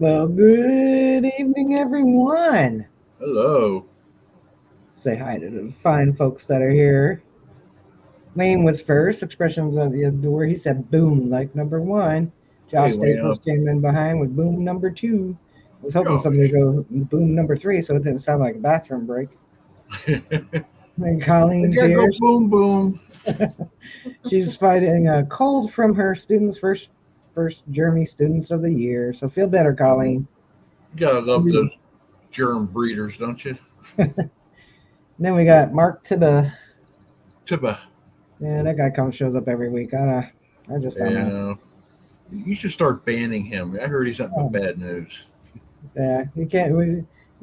Well, good evening, everyone. Hello. Say hi to the fine folks that are here. Wayne was first. Expressions of the door. He said boom, like number one. Hey, Josh Wayne. Staples came in behind with boom number two. I was hoping somebody Josh. would go boom number three so it didn't sound like a bathroom break. I And Colleen's gotta go here. boom boom. She's fighting a cold from her students' first Germany students of the year. So feel better, Oh, Colleen. you gotta love And those germ breeders, don't you? then we got Mark to the. Tiba. Yeah, that guy comes shows up every week. I just don't And know. you should start banning him. I heard he's nothing but Oh, bad news. yeah, you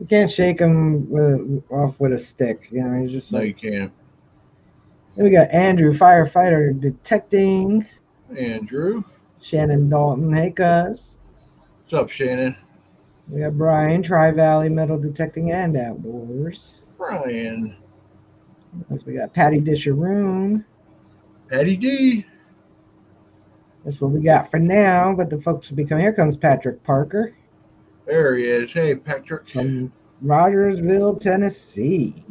can't shake him off with a stick. You know, he's just No, like. you can't. Then we got Andrew, firefighter, detecting. Andrew. Shannon Dalton, hey cuz. What's up, Shannon? We got Brian, Tri Valley, metal detecting and outdoors. Brian. As we got Patty Disharoon. Patty D. That's what we got for now. But the folks will be coming. Here comes Patrick Parker There he is. Hey, Patrick. from Rogersville, Tennessee.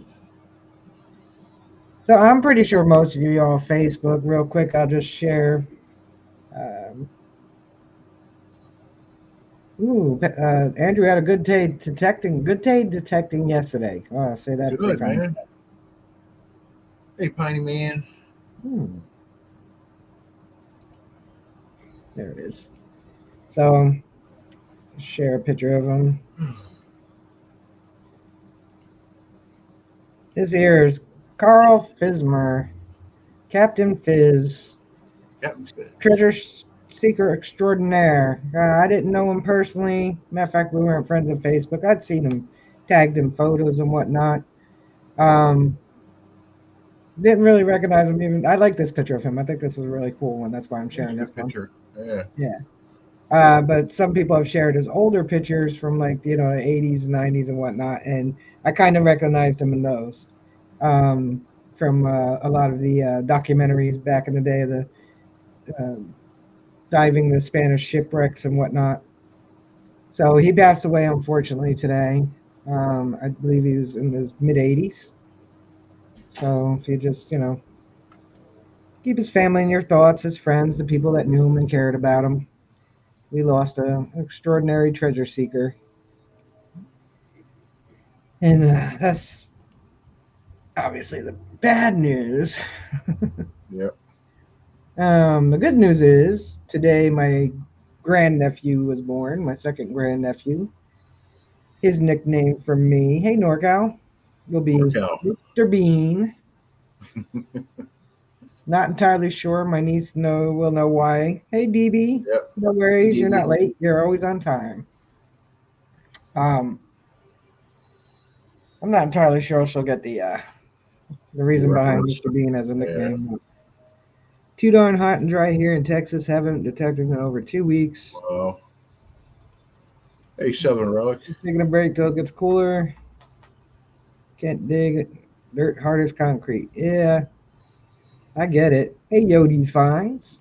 So I'm pretty sure most of you are on Facebook. Real quick, I'll just share. Um, Andrew had a good day detecting. Good day detecting yesterday. Oh, I'll say that 3 Good, times. man. Hey, Piney Man. Hmm, there it is. So share a picture of him. This here is Carl Fismer, Captain Fizz, Captain Spit. treasure seeker extraordinaire. I didn't know him personally. Matter of fact, we weren't friends on Facebook. I'd seen him tagged in photos and whatnot. Um, didn't really recognize him even. I like this picture of him. I think this is a really cool one. That's why I'm That's sharing a this good one. picture. Yeah. Yeah. But some people have shared his older pictures from like the 80s, 90s, and whatnot, and I kind of recognized him in those from a lot of the documentaries back in the day, the um diving the Spanish shipwrecks and whatnot. So he passed away unfortunately today. I believe he was in his mid 80s. So if you just keep his family in your thoughts, his friends, the people that knew him and cared about him. We lost an extraordinary treasure seeker, and that's obviously the bad news. Yep. The good news is today my grandnephew was born, my second grandnephew. His nickname for me, hey NorCal, will be Work out. Mr. Bean. Not entirely sure. My niece will know why. Hey DB, Yep. no Hey, worries. You're DB. not late. You're always on time. Um, I'm not entirely sure she'll get the The reason behind reference. Mr. Bean as a Yeah. nickname. Too darn hot and dry here in Texas. Haven't detected in over 2 weeks. Well, hey, Southern Relic. Taking a break till it gets cooler. Can't dig it. Dirt hard as concrete. Yeah, I get it. Hey, Yodi's Fines.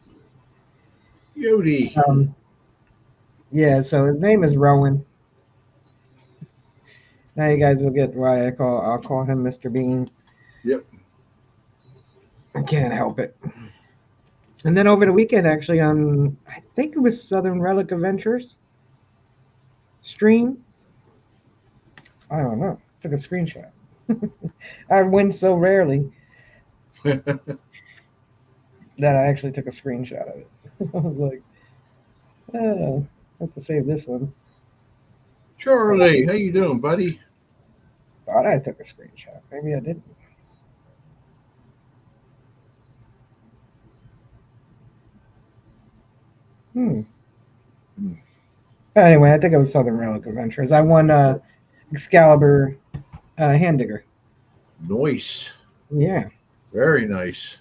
Yodi. Um, yeah, so his name is Rowan. Now you guys will get why I'll call him Mr. Bean. Yep. I can't help it. And then over the weekend, actually, on I think it was Southern Relic Adventures stream. I don't know. Took a screenshot. I win so rarely that I actually took a screenshot of it. I was like, oh, I have to save this one. Charlie, how you doing, buddy? Thought I took a screenshot. Maybe I didn't. Hmm. Anyway, I think it was Southern Relic Adventures. I won Excalibur Hand Digger. Nice. Yeah. Very nice.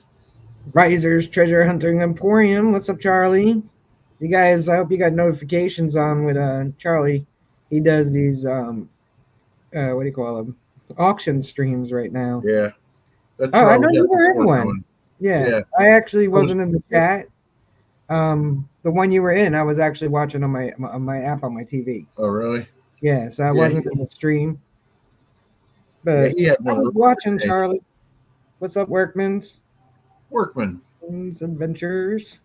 Risers Treasure Hunting Emporium. What's up, Charlie? You guys, I hope you got notifications on with Charlie. He does these what do you call them? Auction streams right now. Yeah. That's Oh, where I I know was you at were in before one. coming. Yeah, Yeah. I actually I was. wasn't in the chat. The one you were in, I was actually watching on my app on my TV. Oh, really? Yeah, so I Yeah, wasn't in the stream, yeah, but he had I one was earlier watching today. Charlie. What's up, Workman's Workman. Adventures?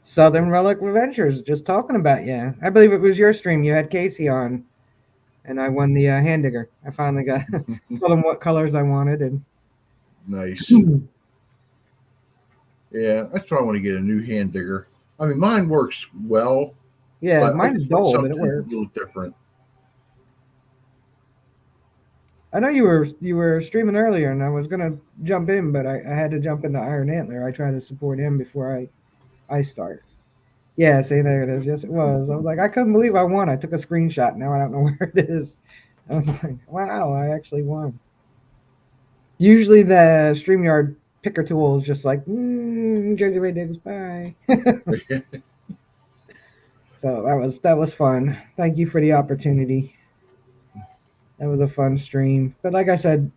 Southern Relic Adventures. Just talking about you. I believe it was your stream. You had Casey on, and I won the hand digger. I finally got told him what colors I wanted, and Nice. Yeah, that's why I want to get a new hand digger. I mean, mine works well, yeah, but I mine's just want dull, but it something a works. little different. I know you were streaming earlier, and I was gonna jump in, but I had to jump into Iron Antler. I try to support him before I start. Yeah, see, there it is. Yes, it was. I was like, I couldn't believe I won. I took a screenshot. Now I don't know where it is. I was like, wow, I actually won. Usually the StreamYard picker tool is just like, Jersey Ray Diggs, bye. So that was fun. Thank you for the opportunity. That was a fun stream. But like I said,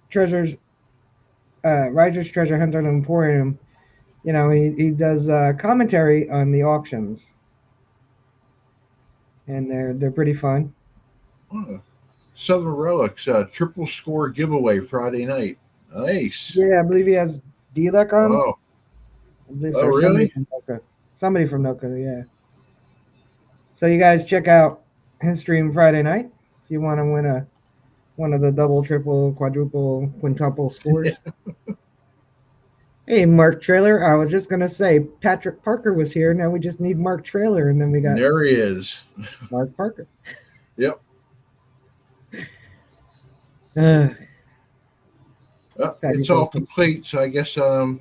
Treasures, Riser's Treasure Hunter and Emporium. He does commentary on the auctions, and they're pretty fun. Oh, Southern Relics triple score giveaway Friday night. Nice. Yeah, I believe he has Delec on. Oh, I believe oh, so. Somebody really? from Noka. Somebody from Noka, yeah. So you guys check out his stream Friday night if you want to win a one of the double, triple, quadruple, quintuple scores. Hey, Mark Trailer. I was just gonna say Patrick Parker was here. Now we just need Mark Trailer, and then we And got there he is. Mark Parker. Yep. Uh, It's all complete. So I guess I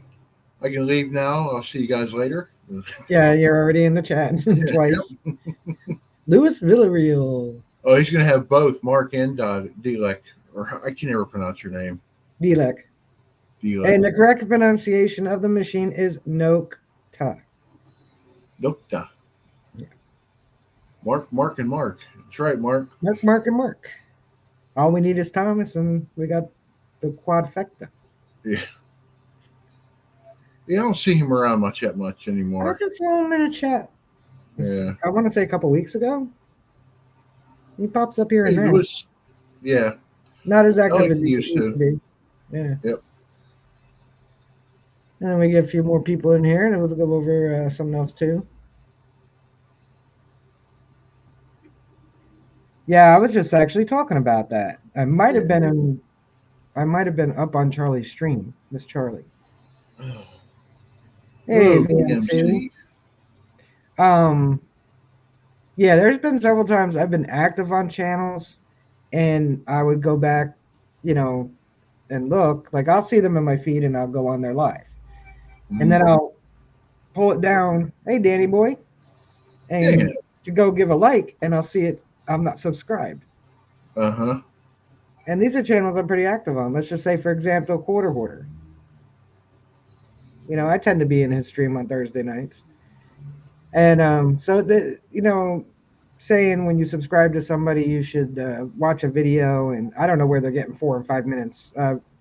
can leave now. I'll see you guys later. yeah, you're already in the chat twice. Louis Villarreal. Oh, he's going to have both Mark and Delek. Or I can never pronounce your name. Delec. Delek. And the correct pronunciation of the machine is Nokta. Nokta. Yeah. Mark, and Mark. That's right, Mark. Mark, Mark, and Mark. All we need is Thomas, and we got the quadfecta. Yeah. Yeah, I don't see him around much I anymore. just saw him in a chat. Yeah. I want to say a couple weeks ago. He pops up here and He there. was, yeah, Not as I active like as he he used used to. to be. Yeah. Yep. And we get a few more people in here, and we'll go over something else too. Yeah, I was just actually talking about that. Yeah. I might have been up on Charlie's stream, Miss Charlie. Hey, Oh, VMC. DMC. Um, yeah, there's been several times I've been active on channels, and I would go back, you know, and look. Like I'll see them in my feed, and I'll go on their live, and Mm-hmm. then I'll pull it down. Hey, Danny boy, Yeah. and to go give a like, and I'll see it. I'm not subscribed. Uh huh. And these are channels I'm pretty active on. Let's just say, for example, Quarter Hoarder. I tend to be in his stream on Thursday nights. And so, saying when you subscribe to somebody, you should watch a video. And I don't know where they're getting 4 and 5 minutes.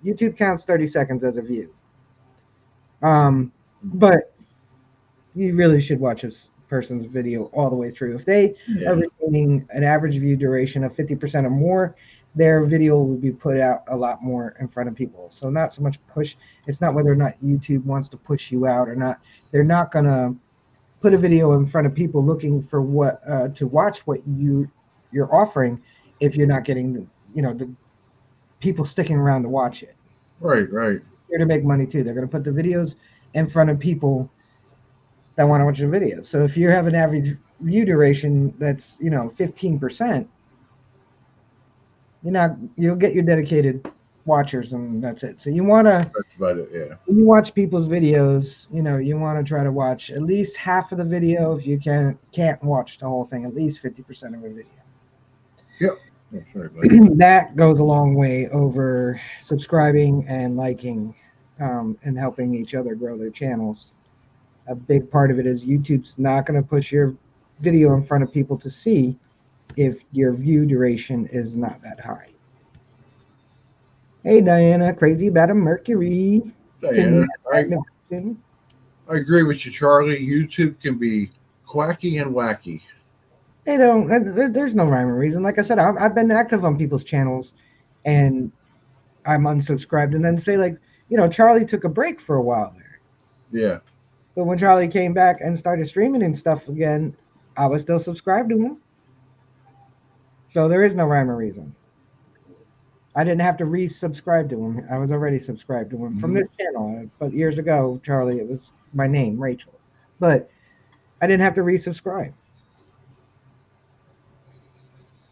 YouTube counts 30 seconds as a view. But you really should watch a person's video all the way through. If they are Yeah. retaining an average view duration of 50% or more, their video will be put out a lot more in front of people. So not so much push. It's not whether or not YouTube wants to push you out or not. They're not gonna put a video in front of people looking for what to watch what you're offering if you're not getting the people sticking around to watch it. Right. Right. They're to make money too. They're gonna put the videos in front of people that want to watch the videos. So if you have an average view duration that's 15%, you'll get your dedicated watchers, and that's it. So you want to That's about it. Yeah. when you watch people's videos, you want to try to watch at least half of the video. If you can't watch the whole thing, at least 50% of a video. Yep. That's right, buddy. That goes a long way over subscribing and liking, and helping each other grow their channels. A big part of it is YouTube's not going to push your video in front of people to see if your view duration is not that high. Hey, Diana, crazy about a Mercury. 10 Diana. years Right. magnitude. I agree with you, Charlie. YouTube can be quacky and wacky. They don't. There's no rhyme or reason. Like I said, I've been active on people's channels, and I'm unsubscribed, and then say like, Charlie took a break for a while there, Yeah. but when Charlie came back and started streaming and stuff again, I was still subscribed to him. So there is no rhyme or reason. I didn't have to resubscribe to him. I was already subscribed to him from Hmm. this channel. But years ago, Charlie, it was my name, Rachel. But I didn't have to resubscribe.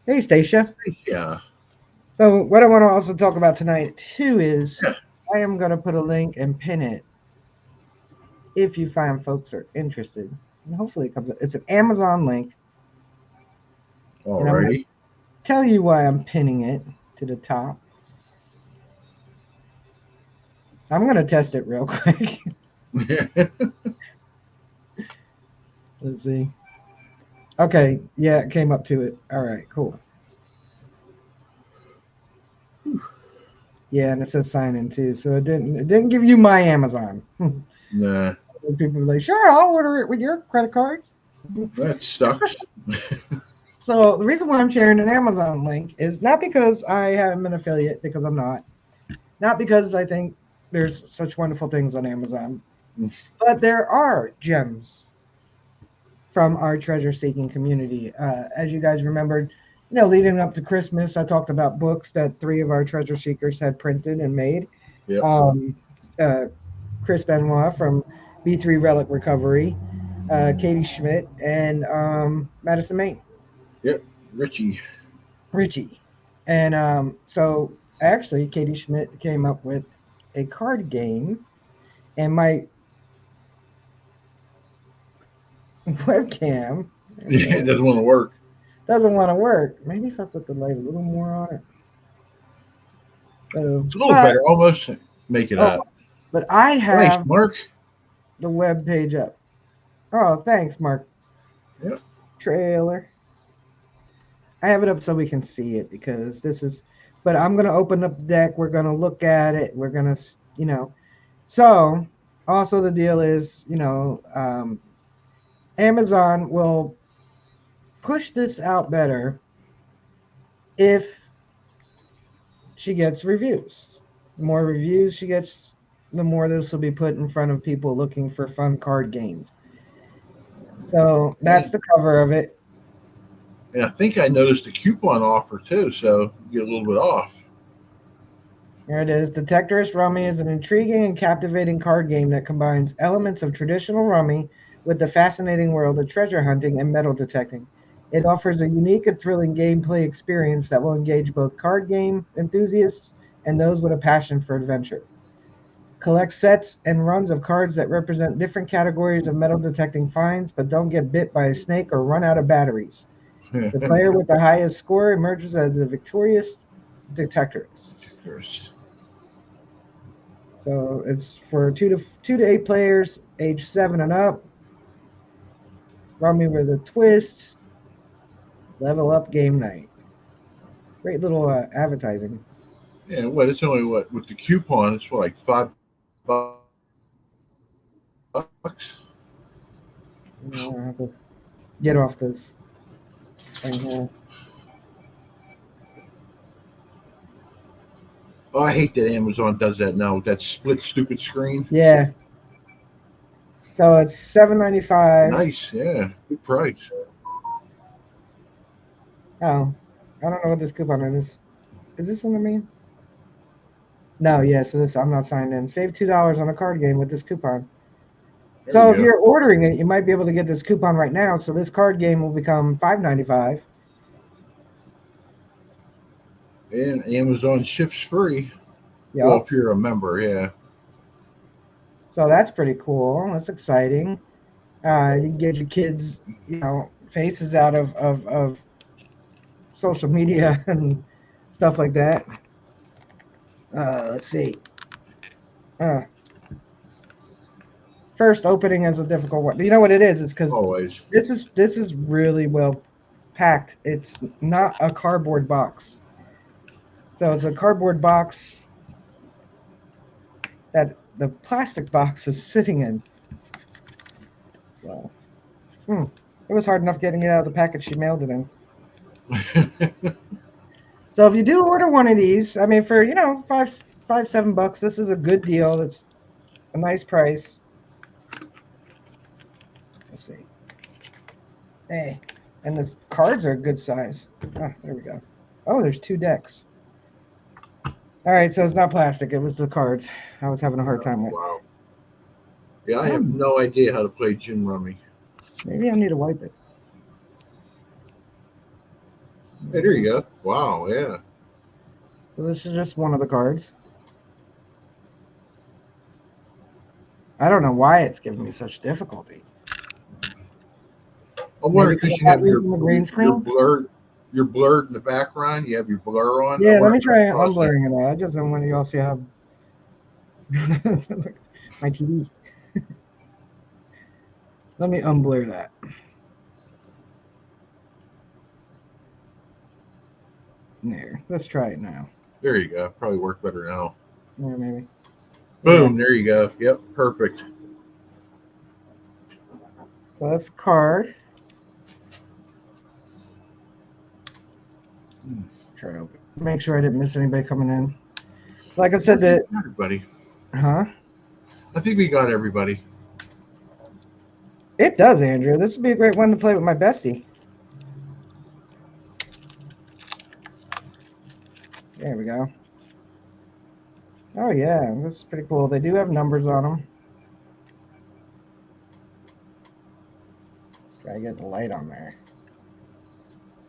Hey, Stacia. Yeah. So what I want to also talk about tonight too is Yeah. I am going to put a link and pin it if you find folks are interested. And hopefully it comes up. It's an Amazon link, and I'm going to Alrighty. tell you why I'm pinning it to the top. I'm going to test it real quick. Let's see. Okay, yeah, it came up to it. All right, cool. Yeah, and it says sign in too, so it didn't give you my Amazon. Nah, People are like, sure, I'll order it with your credit card. that sucks. So the reason why I'm sharing an Amazon link is not because I am an affiliate, because I'm not because I think there's such wonderful things on Amazon, but there are gems from our treasure seeking community. As you guys remembered, leading up to Christmas, I talked about books that three of our treasure seekers had printed and made. Yep. Um, uh, Chris Benoit from B3 Relic Recovery, Katie Schmidt, and Madison Main, Yep. Richie. Richie. And so actually, Katie Schmidt came up with a card game, and my webcam It doesn't want to work. doesn't want to work. Maybe if I put the light a little more on it. It's a little But better. Almost make it oh, up. but I Thanks, have Mark. the web page up. Oh, thanks, Mark. Yep. Trailer. I have it up so we can see it because this is. But I'm gonna open up the deck. We're gonna look at it. We're gonna, So, also the deal is, Amazon will push this out better if she gets reviews. The more reviews she gets, the more this will be put in front of people looking for fun card games. So that's And, the cover of it. and I think I noticed a coupon offer too, so you get a little bit off. There it is. Detectorist Rummy is an intriguing and captivating card game that combines elements of traditional rummy with the fascinating world of treasure hunting and metal detecting. It offers a unique and thrilling gameplay experience that will engage both card game enthusiasts and those with a passion for adventure. Collect sets and runs of cards that represent different categories of metal detecting finds, but don't get bit by a snake or run out of batteries. The player with the highest score emerges as the victorious detectorist. So it's for two to 8 players, age 7 and up. Rummy with a twist. Level up game night. Great little advertising. Yeah, what? It's only what with the coupon. It's for like $5. I have to get off this thing here. Oh, I hate that Amazon does that now with that split stupid screen. Yeah. So it's $7.95. Nice, yeah, good price. Oh, I don't know what this coupon is. Is this what I mean? No, yeah. So this I'm not signed in. Save $2 on a card game with this coupon. There So if you you're ordering it, you might be able to get this coupon right now. So this card game will become $5.95. go. And Amazon ships free. Well, Yup. if you're a member, yeah. So that's pretty cool. That's exciting. You can get your kids, faces out of social media and stuff like that. Let's see. Uh, First opening is a difficult one. You know what it is? It's because Always. this is really well packed. It's not a cardboard box. So it's a cardboard box that the plastic box is sitting in. So, it was hard enough getting it out of the package she mailed it in. So if you do order one of these, I mean, for $7, this is a good deal. It's a nice price. Let's see. Hey, and the cards are a good size. Ah, there we go. Oh, there's 2 decks. All right, so it's not plastic. It was the cards I was having a hard time with. Wow. Yeah, I have no idea how to play gin rummy. Maybe I need to wipe it. Hey, there you go. Wow, yeah. So this is just one of the cards. I don't know why it's giving me such difficulty. I wonder because you Not have using the green screen. you're blurred in the background. You have your blur on. Yeah, let me try unblurring it all. I just don't want you all to see how my TV. Let me unblur that. There. Let's try it now. There you go. Probably work better now. Yeah, maybe. Boom. There you go. Yep. Perfect. So that's card. Try to open. Make sure I didn't miss anybody coming in. So like I said, everybody. Huh? I think we got everybody. It does, Andrew. This would be a great one to play with my bestie. There we go. Oh yeah, this is pretty cool. They do have numbers on them. Try to get the light on there.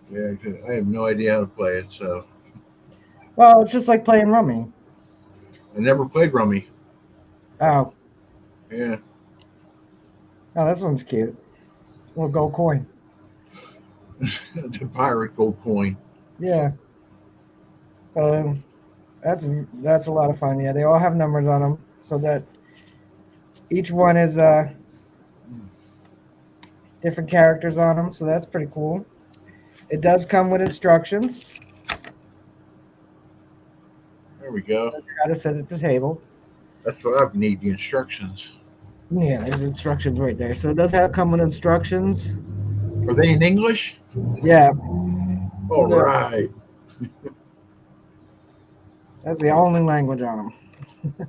Yeah, I have no idea how to play it, so. Well, it's just like playing rummy. I never played rummy. Oh. Yeah. Oh, this one's cute. Little gold coin. The pirate gold coin. Yeah. That's a lot of fun. Yeah, they all have numbers on them, so that each one is different characters on them. So that's pretty cool. It does come with instructions. There we go. How to set at the table. That's what I need, the instructions. Yeah, there's instructions right there. So it does come with instructions. Are they in English? Yeah. All right. That's the only language on them.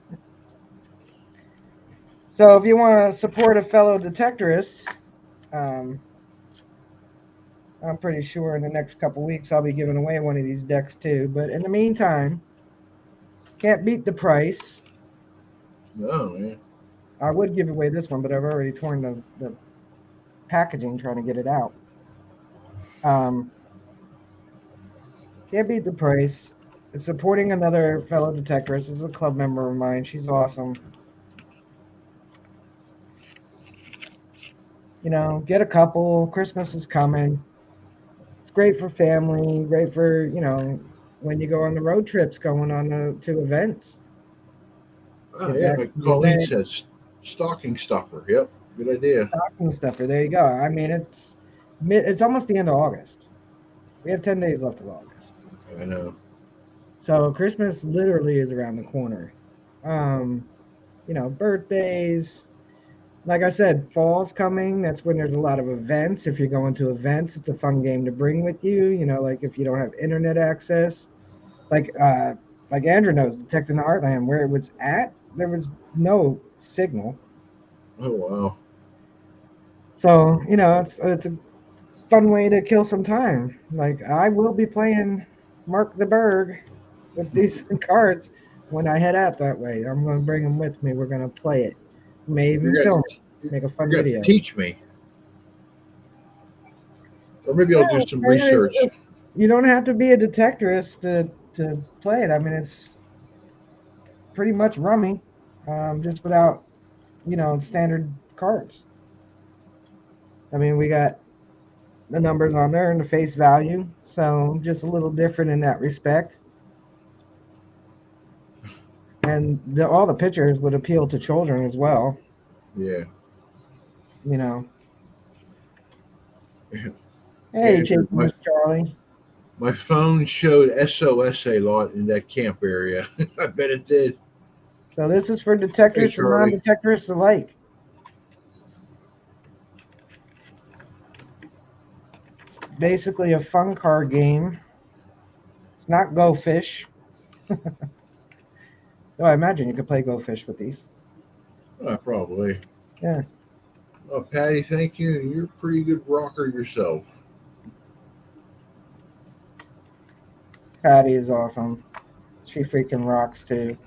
So if you want to support a fellow detectorist, I'm pretty sure in the next couple weeks I'll be giving away one of these decks too. But in the meantime, can't beat the price. No, man. I would give away this one, but I've already torn the packaging trying to get it out. Can't beat the price. It's supporting another fellow detectorist. This is a club member of mine. She's awesome. You know, get a couple. Christmas is coming. It's great for family. Great for, when you go on the road trips, going on to events. Yeah, like Colleen says, stocking stuffer. Yep, good idea. Stocking stuffer. There you go. I mean, it's almost the end of August. We have 10 days left of August. I know. So Christmas literally is around the corner. Birthdays. Like I said, fall's coming. That's when there's a lot of events. If you're going to events, it's a fun game to bring with you. Like if you don't have internet access, like Andrew knows, Detecting the Heartland, where it was at, there was no signal. Oh wow! So it's a fun way to kill some time. Like I will be playing Mark the Berg with these cards when I head out that way. I'm going to bring them with me. We're going to play it. May even film it. Make a fun video. Teach me. Or maybe I'll do some research. You don't have to be a detectorist to play it. I mean, it's pretty much rummy, just without, standard cards. I mean, we got the numbers on there and the face value, so just a little different in that respect. And all the pictures would appeal to children as well. Yeah. Hey, Charlie. My phone showed SOS a lot in that camp area. I bet it did. So this is for detectors and non-detectorists alike. basically a fun card game. It's not Go Fish, though I imagine you could play Go Fish with these. Probably. Yeah, Patty, thank you. You're a pretty good rocker yourself. Patty is awesome. She freaking rocks too.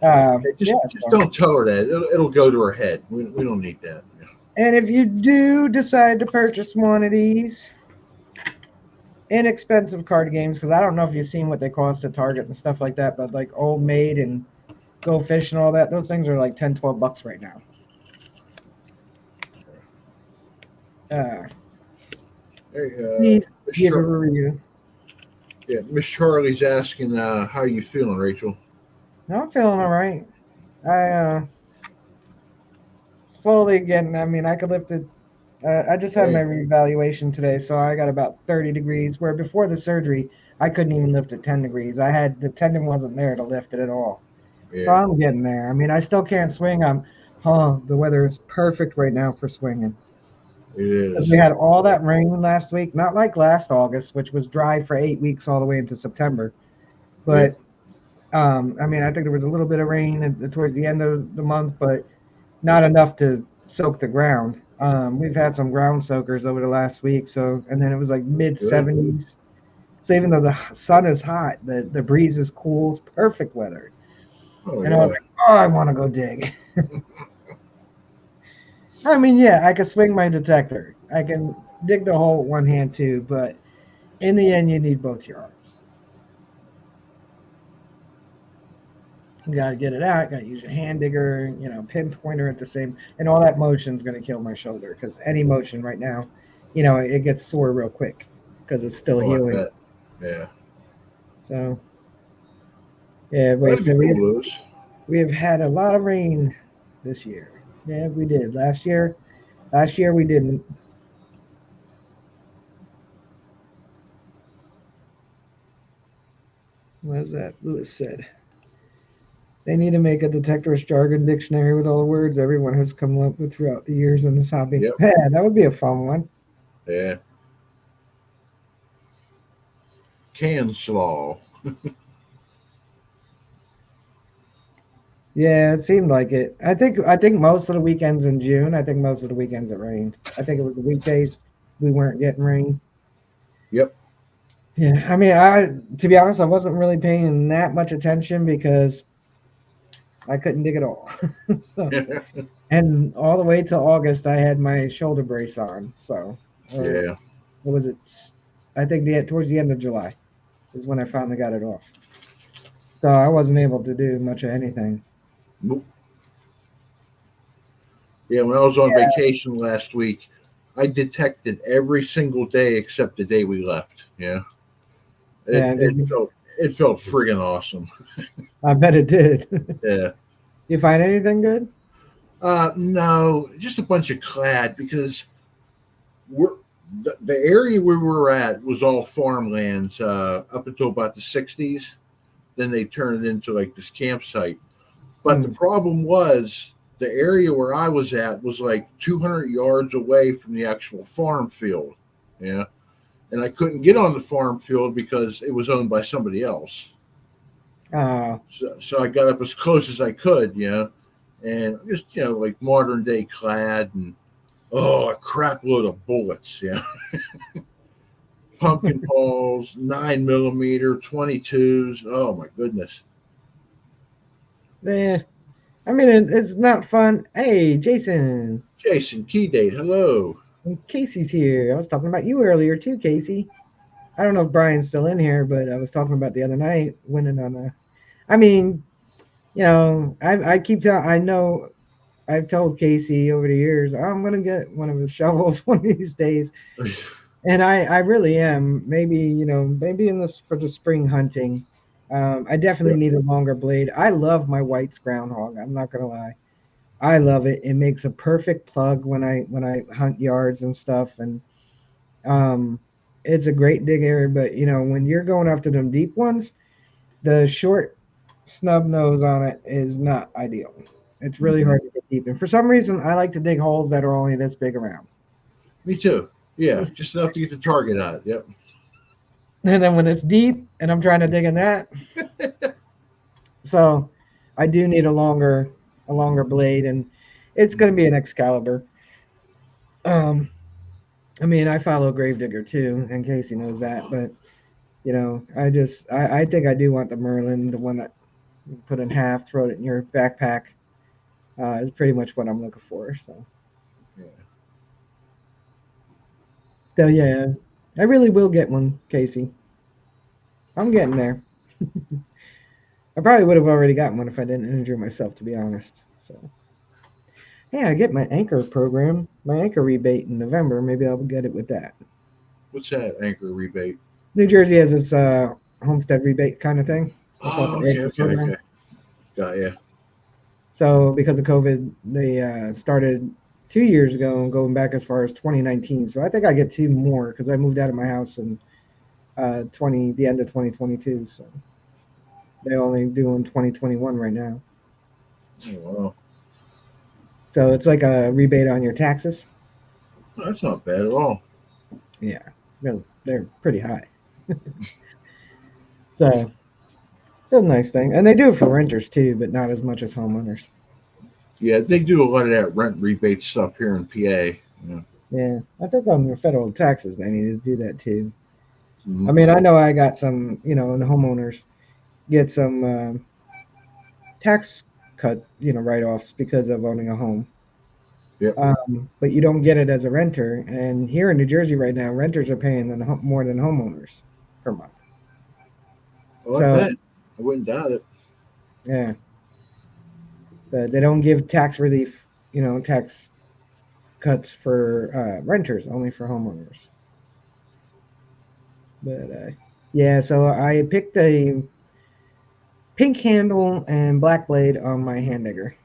Hey, Yeah. just don't tell her that. It'll go to her head. We don't need that. And if you do decide to purchase one of these inexpensive card games, because I don't know if you've seen what they cost at Target and stuff like that, but like Old Maid and Go Fish and all that, those things are like 10, 12 bucks right now. Uh, Hey, Please Miss give a review. Yeah, Miss Charlie's asking how you feeling, Rachel. No, I'm feeling all right. I slowly getting. I mean, I could lift it. I just had my Hey, reevaluation today, so I got about 30 degrees. Where before the surgery, I couldn't even lift at 10 degrees. I had the tendon wasn't there to lift it at all. So yeah, I'm getting there. I mean, I still can't swing. The weather is perfect right now for swinging. it Because is. we had all that rain last week, not like last August, which was dry for 8 weeks all the way into September. Yeah, But I mean, I think there was a little bit of rain towards the end of the month, but not enough to soak the ground. We've had some ground soakers over the last week, so and then it was like mid good. 70s. So even though the sun is hot, the breeze is cool. It's perfect weather. Oh And I was yeah. like, oh, I want to go dig. I mean, yeah, I can swing my detector. I can dig the hole with one hand too, but in the end, you need both your arms. You got to get it out. Got to use your hand digger, pinpointer at the same, and all that motion is going to kill my shoulder because any motion right now, it gets sore real quick because it's still Oh, I healing. bet. Yeah. So yeah, Well, wait. that'd be So we cool, have, Lewis. we have had a lot of rain this year. Yeah, we did last year we didn't. What was that? Lewis said they need to make a detectorist jargon dictionary with all the words everyone has come up with throughout the years in this hobby. Yep. Yeah, that would be a fun one. Yeah. Can slaw. Yeah, it seemed like it. I think most of the weekends in June, I think most of the weekends it rained. I think it was the weekdays we weren't getting rain. Yep. Yeah, I mean, I to be honest, I wasn't really paying that much attention because I couldn't dig at all. So, and all the way to August, I had my shoulder brace on. So, or Yeah. what was it? I think towards the end of July is when I finally got it off. So I wasn't able to do much of anything. Nope. Yeah. When I was on vacation last week, I detected every single day except the day we left. Yeah. It Yeah, it felt it felt friggin' awesome. I bet it did. Yeah. You find anything good? No, just a bunch of clad because we're the area where we were at was all farmlands up until about the 60s. Then they turned it into like this campsite. But the Hmm. problem was the area where I was at was like 200 yards away from the actual farm field. Yeah. And I couldn't get on the farm field because it was owned by somebody else. Oh, So I got up as close as I could, and just, like modern day clad and, oh, a crap load of bullets, pumpkin balls, 9 millimeter, 22s. Oh my goodness. yeah. I mean, it's not fun. Hey, Jason, Jason Key Date, hello. and Casey's here. I was talking about you earlier too, Casey. I don't know if Brian's still in here, but I was talking about the other night winning on a. I mean, I keep telling. I know I've told Casey over the years I'm gonna get one of his shovels one of these days, and I really am. Maybe maybe in this for the spring hunting. I definitely Yep. need a longer blade. I love my White's groundhog. I'm not gonna lie. I love it. It makes a perfect plug when I hunt yards and stuff, and um, it's a great dig area. But when you're going after them deep ones, the short snub nose on it is not ideal. It's really Hmm. hard to get deep, and for some reason, I like to dig holes that are only this big around. Me too. Yeah, just enough to get the target out. Yep. And then when it's deep and I'm trying to dig in that, so I do need a longer blade, and it's going to be an Excalibur. Um, I mean, I follow Gravedigger too, in case he knows that, but I think I do want the Merlin, the one that you put in half, throw it in your backpack. Is pretty much what I'm looking for. Yeah. So yeah, I really will get one, Casey. I'm getting there. I probably would have already gotten one if I didn't injure myself, to be honest. So, hey, I get my anchor program, my anchor rebate in November. Maybe I'll get it with that. What's that anchor rebate? New Jersey has its homestead rebate kind of thing. They call it Oh, the okay, anchor okay, program. okay. Got ya. So because of COVID, they started 2 years ago and going back as far as 2019. So I think I get two more because I moved out of my house in the end of 2022. So they only doing 2021 right now. Oh, wow. So it's like a rebate on your taxes. That's not bad at all. Yeah, they're pretty high. So it's a nice thing, and they do it for renters too, but not as much as homeowners. Yeah, they do a lot of that rent rebate stuff here in PA. Yeah. Yeah, I think on the federal taxes they need to do that too. Mm-hmm. I mean, I know I got some, and homeowners get some tax cut, write-offs because of owning a home. Yep. But you don't get it as a renter. And here in New Jersey right now, renters are paying more than homeowners per month. Well, I So bet. I wouldn't doubt it. yeah, they don't give tax relief, tax cuts for renters, only for homeowners. But yeah, so I picked a pink handle and black blade on my hand digger.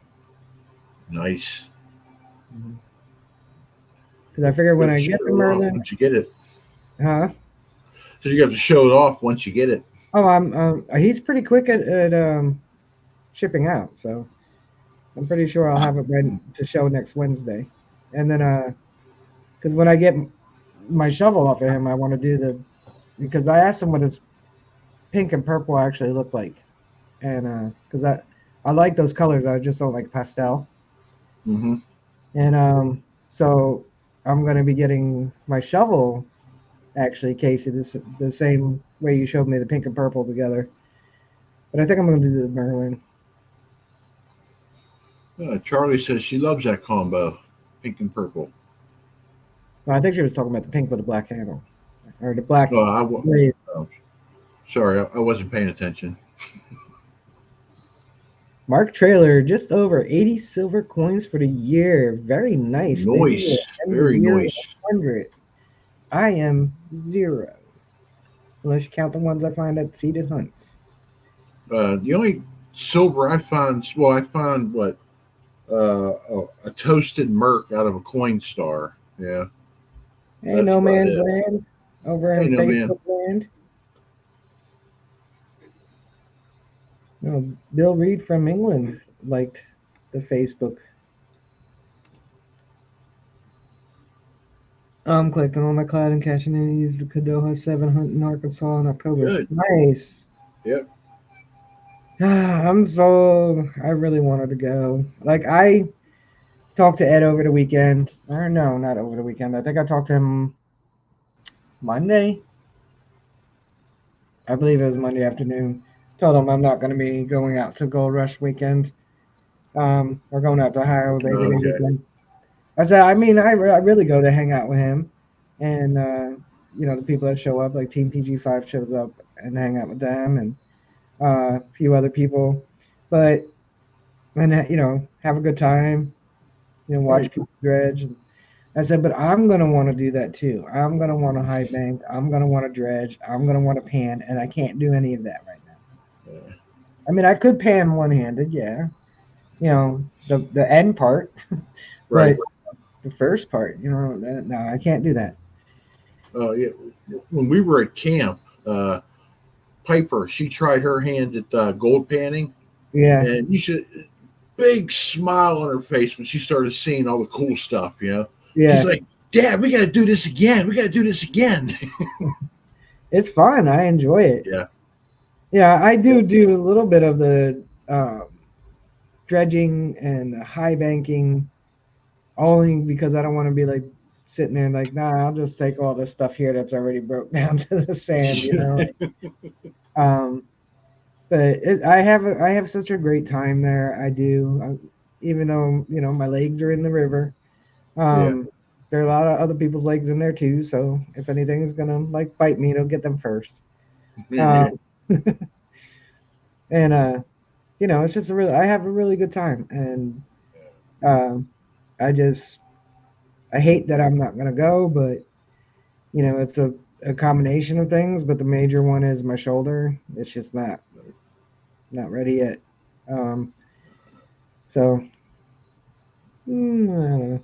Nice. Because I figured You when got to I show get the it off Merlin, once you get it. huh? So you got to show it off once you get it. Oh, he's pretty quick at shipping out, so I'm pretty sure I'll have it ready to show next Wednesday. And then, because when I get my shovel off of him, I want to do because I asked him what his pink and purple actually look like, and because I like those colors, I just don't like pastel. Mm-hmm. And so I'm gonna be getting my shovel actually, Casey, the same way you showed me the pink and purple together. But I think I'm gonna do the Merlin. Charlie says she loves that combo, pink and purple. Well, I think she was talking about the pink with the black handle or the black Oh, blade. oh, sorry, I wasn't paying attention. Mark Trailer, just over 80 silver coins for the year. Very nice. Maybe we'll Noise, end the very year with noise. 100. I am zero, unless you count the ones I find at seated hunts. The only silver I found, well, I found what a toasted Merc out of a coin star. Yeah, Hey, that's No about Man's it. Land over Hey, in no man. Facebook land. No, Bill Reed from England liked the Facebook. I'm collecting all my cloud and catching and use the Kadoha 7 hunt in Arkansas in October. Good. Nice. Yep. I really wanted to go. Like, I talked to Ed over the weekend. Or no, not over the weekend. I think I talked to him Monday. I believe it was Monday afternoon. Told him I'm not going to be going out to Gold Rush weekend. We're going out to Ohio Labor Day Okay. weekend. I said, I mean, I really go to hang out with him, and the people that show up, like Team PG5 shows up and hang out with them, and a few other people, but and have a good time, watch Right. people dredge. And I said, but I'm gonna want to do that too. I'm gonna want to high bank. I'm gonna want to dredge. I'm gonna want to pan, and I can't do any of that right now. Yeah. I mean, I could pan one handed, yeah, the end part, Right. but the first part, no, I can't do that. Yeah. When we were at camp, Piper, she tried her hand at gold panning, Yeah, and you should big smile on her face when she started seeing all the cool stuff. She's yeah, like, Dad, we got to do this again. We got to do this again. It's fun. I enjoy it. Yeah. Yeah, I do a little bit of the dredging and high banking, only because I don't want to be like sitting there like, nah, I'll just take all this stuff here that's already broke down to the sand, you know. Um, but I have such a great time there. I do, even though my legs are in the river. Yeah. Um, there are a lot of other people's legs in there too. So if anything's gonna like bite me, it'll get them first. Um, and it's just I have a really good time, and um, I just I hate that I'm not gonna go, but it's a combination of things. But the major one is my shoulder. It's just not ready yet. Um, so I don't know.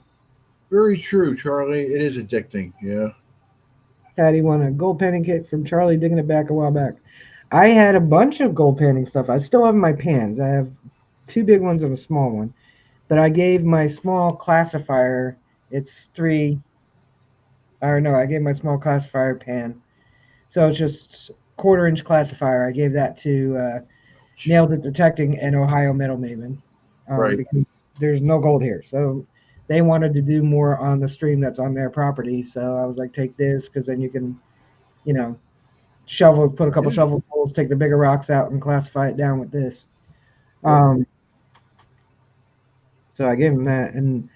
Very true, Charlie. It is addicting. Yeah. Patty won a gold panning kit from Charlie digging it back a while back. I had a bunch of gold panning stuff. I still have my pans. I have two big ones and a small one. But I gave my small classifier. It's three. Or no, I gave my small classifier pan. So it's just quarter-inch classifier. I gave that to Nailed It Detecting and Ohio Metal Maven, Right. because there's no gold here. So they wanted to do more on the stream that's on their property. So I was like, take this because then you can, you know, put a couple Yeah. shovel holes, take the bigger rocks out, and classify it down with this. Yeah. Um, so I gave him that, and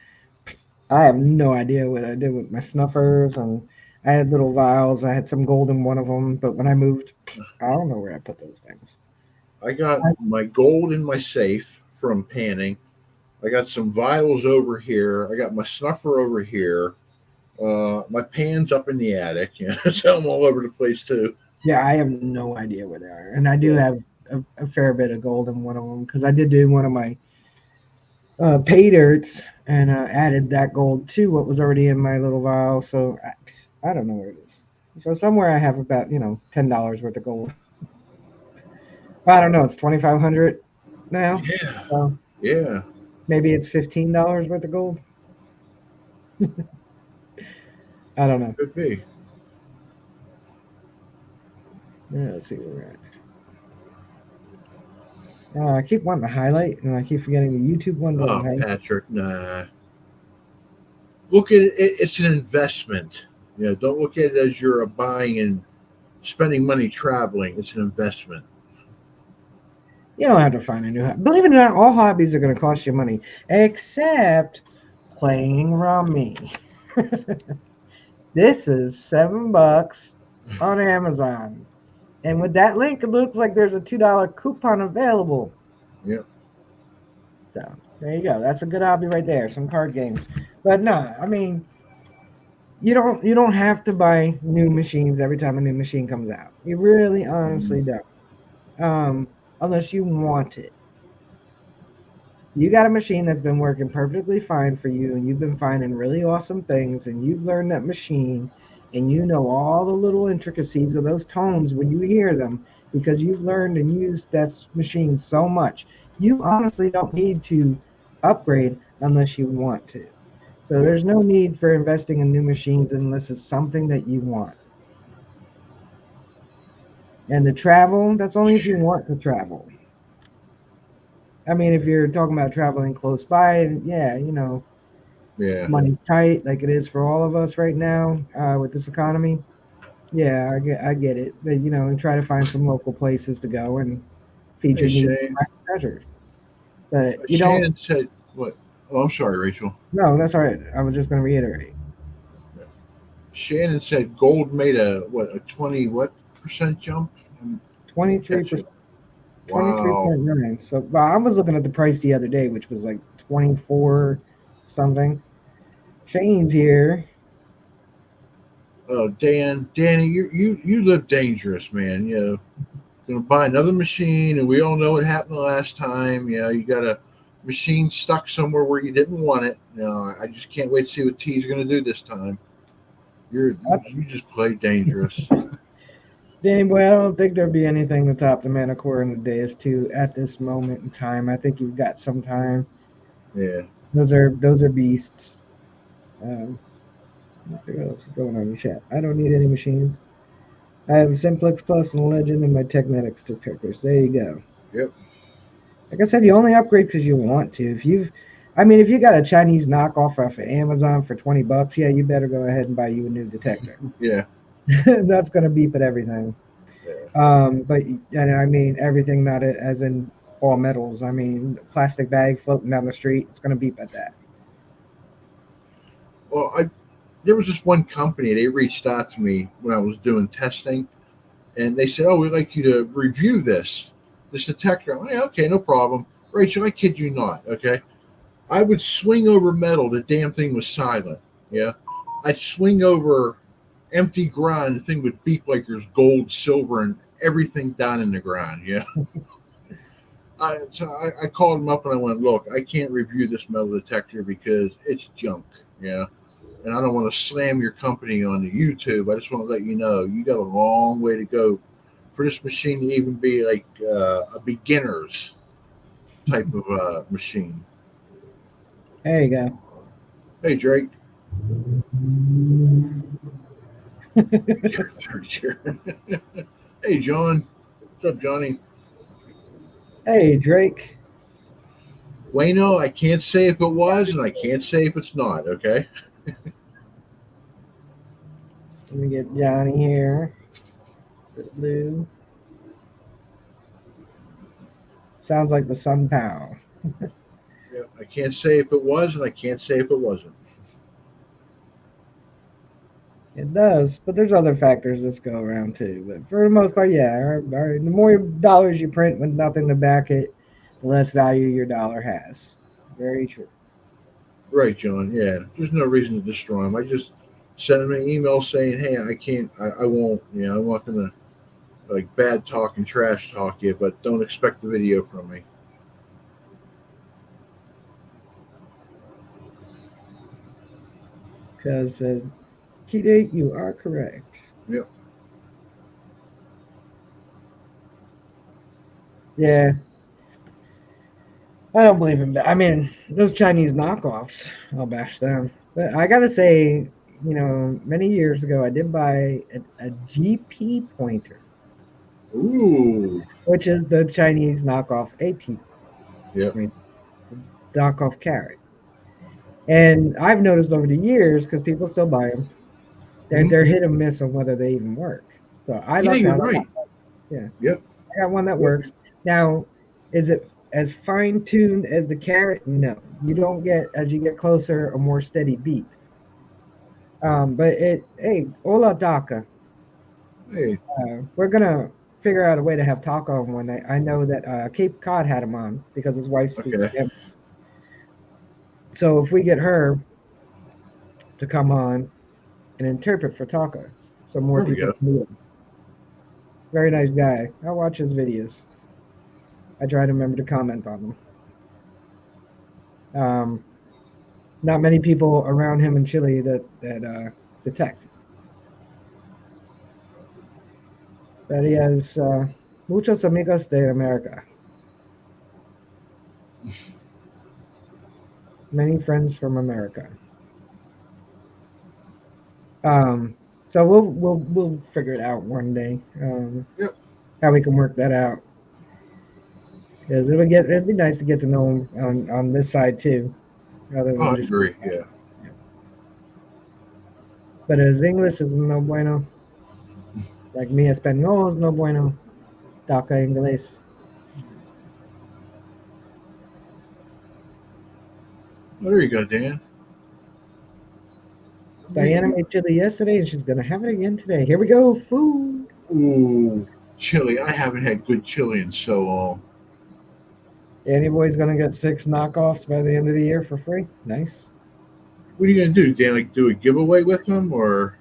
I have no idea what I did with my snuffers. And I had little vials. I had some gold in one of them, but when I moved, I don't know where I put those things. I got my gold in my safe from panning. I got some vials over here. I got my snuffer over here. My pan's up in the attic. Yeah, so I'm all over the place too. Yeah, I have no idea where they are, and I do Yeah. have a fair bit of gold in one of them because I did do one of my pay dirts and added that gold to what was already in my little vial. So I don't know where it is. So somewhere I have about $10 worth of gold. I don't know. It's 2,500 now. Yeah. So Yeah. maybe it's $15 worth of gold. I don't know. Could be. Yeah, let's see where we're at. I keep wanting to highlight, and I keep forgetting the YouTube one doesn't Oh, highlight. Patrick, nah. Look at it. It's an investment. Yeah. Don't look at it as you're buying and spending money traveling. It's an investment. You don't have to find a new hobby. Believe it or not, all hobbies are going to cost you money, except playing rummy. This is $7 on Amazon. And with that link, it looks like there's a $2 coupon available. Yeah. So there you go. That's a good hobby right there. Some card games. But no, I mean, you don't have to buy new machines every time a new machine comes out. You really honestly Mm, don't. Unless you want it. You got a machine that's been working perfectly fine for you, and you've been finding really awesome things, and you've learned that machine, and you know all the little intricacies of those tones when you hear them because you've learned and used that machine so much. You honestly don't need to upgrade unless you want to. So yeah. there's no need for investing in new machines unless it's something that you want. And the travel, that's only if you want to travel. I mean, if you're talking about traveling close by, yeah, Yeah. money's tight, like it is for all of us right now with this economy. Yeah, I get it. But and try to find some local places to go and feed Hey, your needs Shane. and treasures. But you don't. Shannon said, what? Oh, I'm sorry, Rachel. No, that's all right. I was just going to reiterate. Shannon said gold made a 20 what percent jump? I didn't catch it. 23%, Wow. 23.9. So, well, I was looking at the price the other day, which was like 24 something. Shane's here. Oh, Danny, you live dangerous, man. You know, gonna buy another machine, and we all know what happened the last time. You know, you got a machine stuck somewhere where you didn't want it. No, I just can't wait to see what T's gonna do this time. You just play dangerous. Danny boy, I don't think there'll be anything to top the Manicore and the Deus 2 at this moment in time. I think you've got some time. Yeah. Those are beasts. Um, Let's see what else is going on in the chat. I don't need any machines. I have a Simplex Plus and Legend and my Technetics detectors. There you go. Yep. Like I said, you only upgrade because you want to. If you got a Chinese knockoff off of Amazon for $20, yeah, you better go ahead and buy you a new detector. Yeah. That's gonna beep at everything. Yeah. But and I mean everything, not as in all metals. I mean plastic bag floating down the street. It's gonna beep at that. Well, there was this one company. They reached out to me when I was doing testing, and they said, "Oh, we'd like you to review this detector." I'm like, "Yeah, okay, no problem." Rachel, I kid you not. Okay, I would swing over metal. The damn thing was silent. Yeah, I'd swing over empty ground. The thing would beep like there's gold, silver, and everything down in the ground. Yeah. I called him up and I went, "Look, I can't review this metal detector because it's junk. Yeah, and I don't want to slam your company on the YouTube. I just want to let you know you got a long way to go for this machine to even be like a beginner's type of machine." There you go. Hey, Drake. Third chair. Hey, John. What's up, Johnny? Hey Drake. Wayno, I can't say if it was, and I can't say if it's not. Okay. Let me get Johnny here. Blue. Sounds like the Sun Pow. Yeah, I can't say if it was, and I can't say if it wasn't. It does, but there's other factors that go around too. But for the most part, yeah. The more dollars you print with nothing to back it, the less value your dollar has. Very true. Right, John. Yeah, there's no reason to destroy them. I just sent him an email saying, "Hey, I can't. I won't. You know, I'm not gonna like bad talk and trash talk you, but don't expect the video from me." Because key date, you are correct. Yep. Yeah, I don't believe in that. I mean, those Chinese knockoffs, I'll bash them. But I gotta say, many years ago, I did buy a GP pointer, Ooh. which is the Chinese knockoff AT Yep. pointer, knockoff carrot. And I've noticed over the years, because people still buy them, they're Mm-hmm. hit or miss on whether they even work. So I Yeah, lucked you're out. right. Yeah, Yep. I got one that Yep. works. Now, is it as fine tuned as the carrot? No, you don't get as you get closer a more steady beep. But hey, hola Daka. Hey. We're gonna figure out a way to have Taco on one night. I know that Cape Cod had him on because his wife speaks Okay. Spanish. So if we get her to come on and interpret for Taco, so more There we people go. can meet him. Very nice guy. I watch his videos. I try to remember to comment on them. Um, Not many people around him in Chile that detect, but he has muchos amigos de America, many friends from America. Um, so we'll figure it out one day, Yep. how we can work that out. Because it'd be nice to get to know him on this side too, rather Oh, than I just. agree. Yeah. But his English is no bueno. Like mi español is no bueno. Taca inglés. Oh, there you go, Dan. Diana We, made chili yesterday, and she's gonna have it again today. Here we go, food. ooh, chili. I haven't had good chili in so long. Danny Boy's gonna get 6 knockoffs by the end of the year for free. Nice. What are you gonna do, Dan? Like do a giveaway with them, or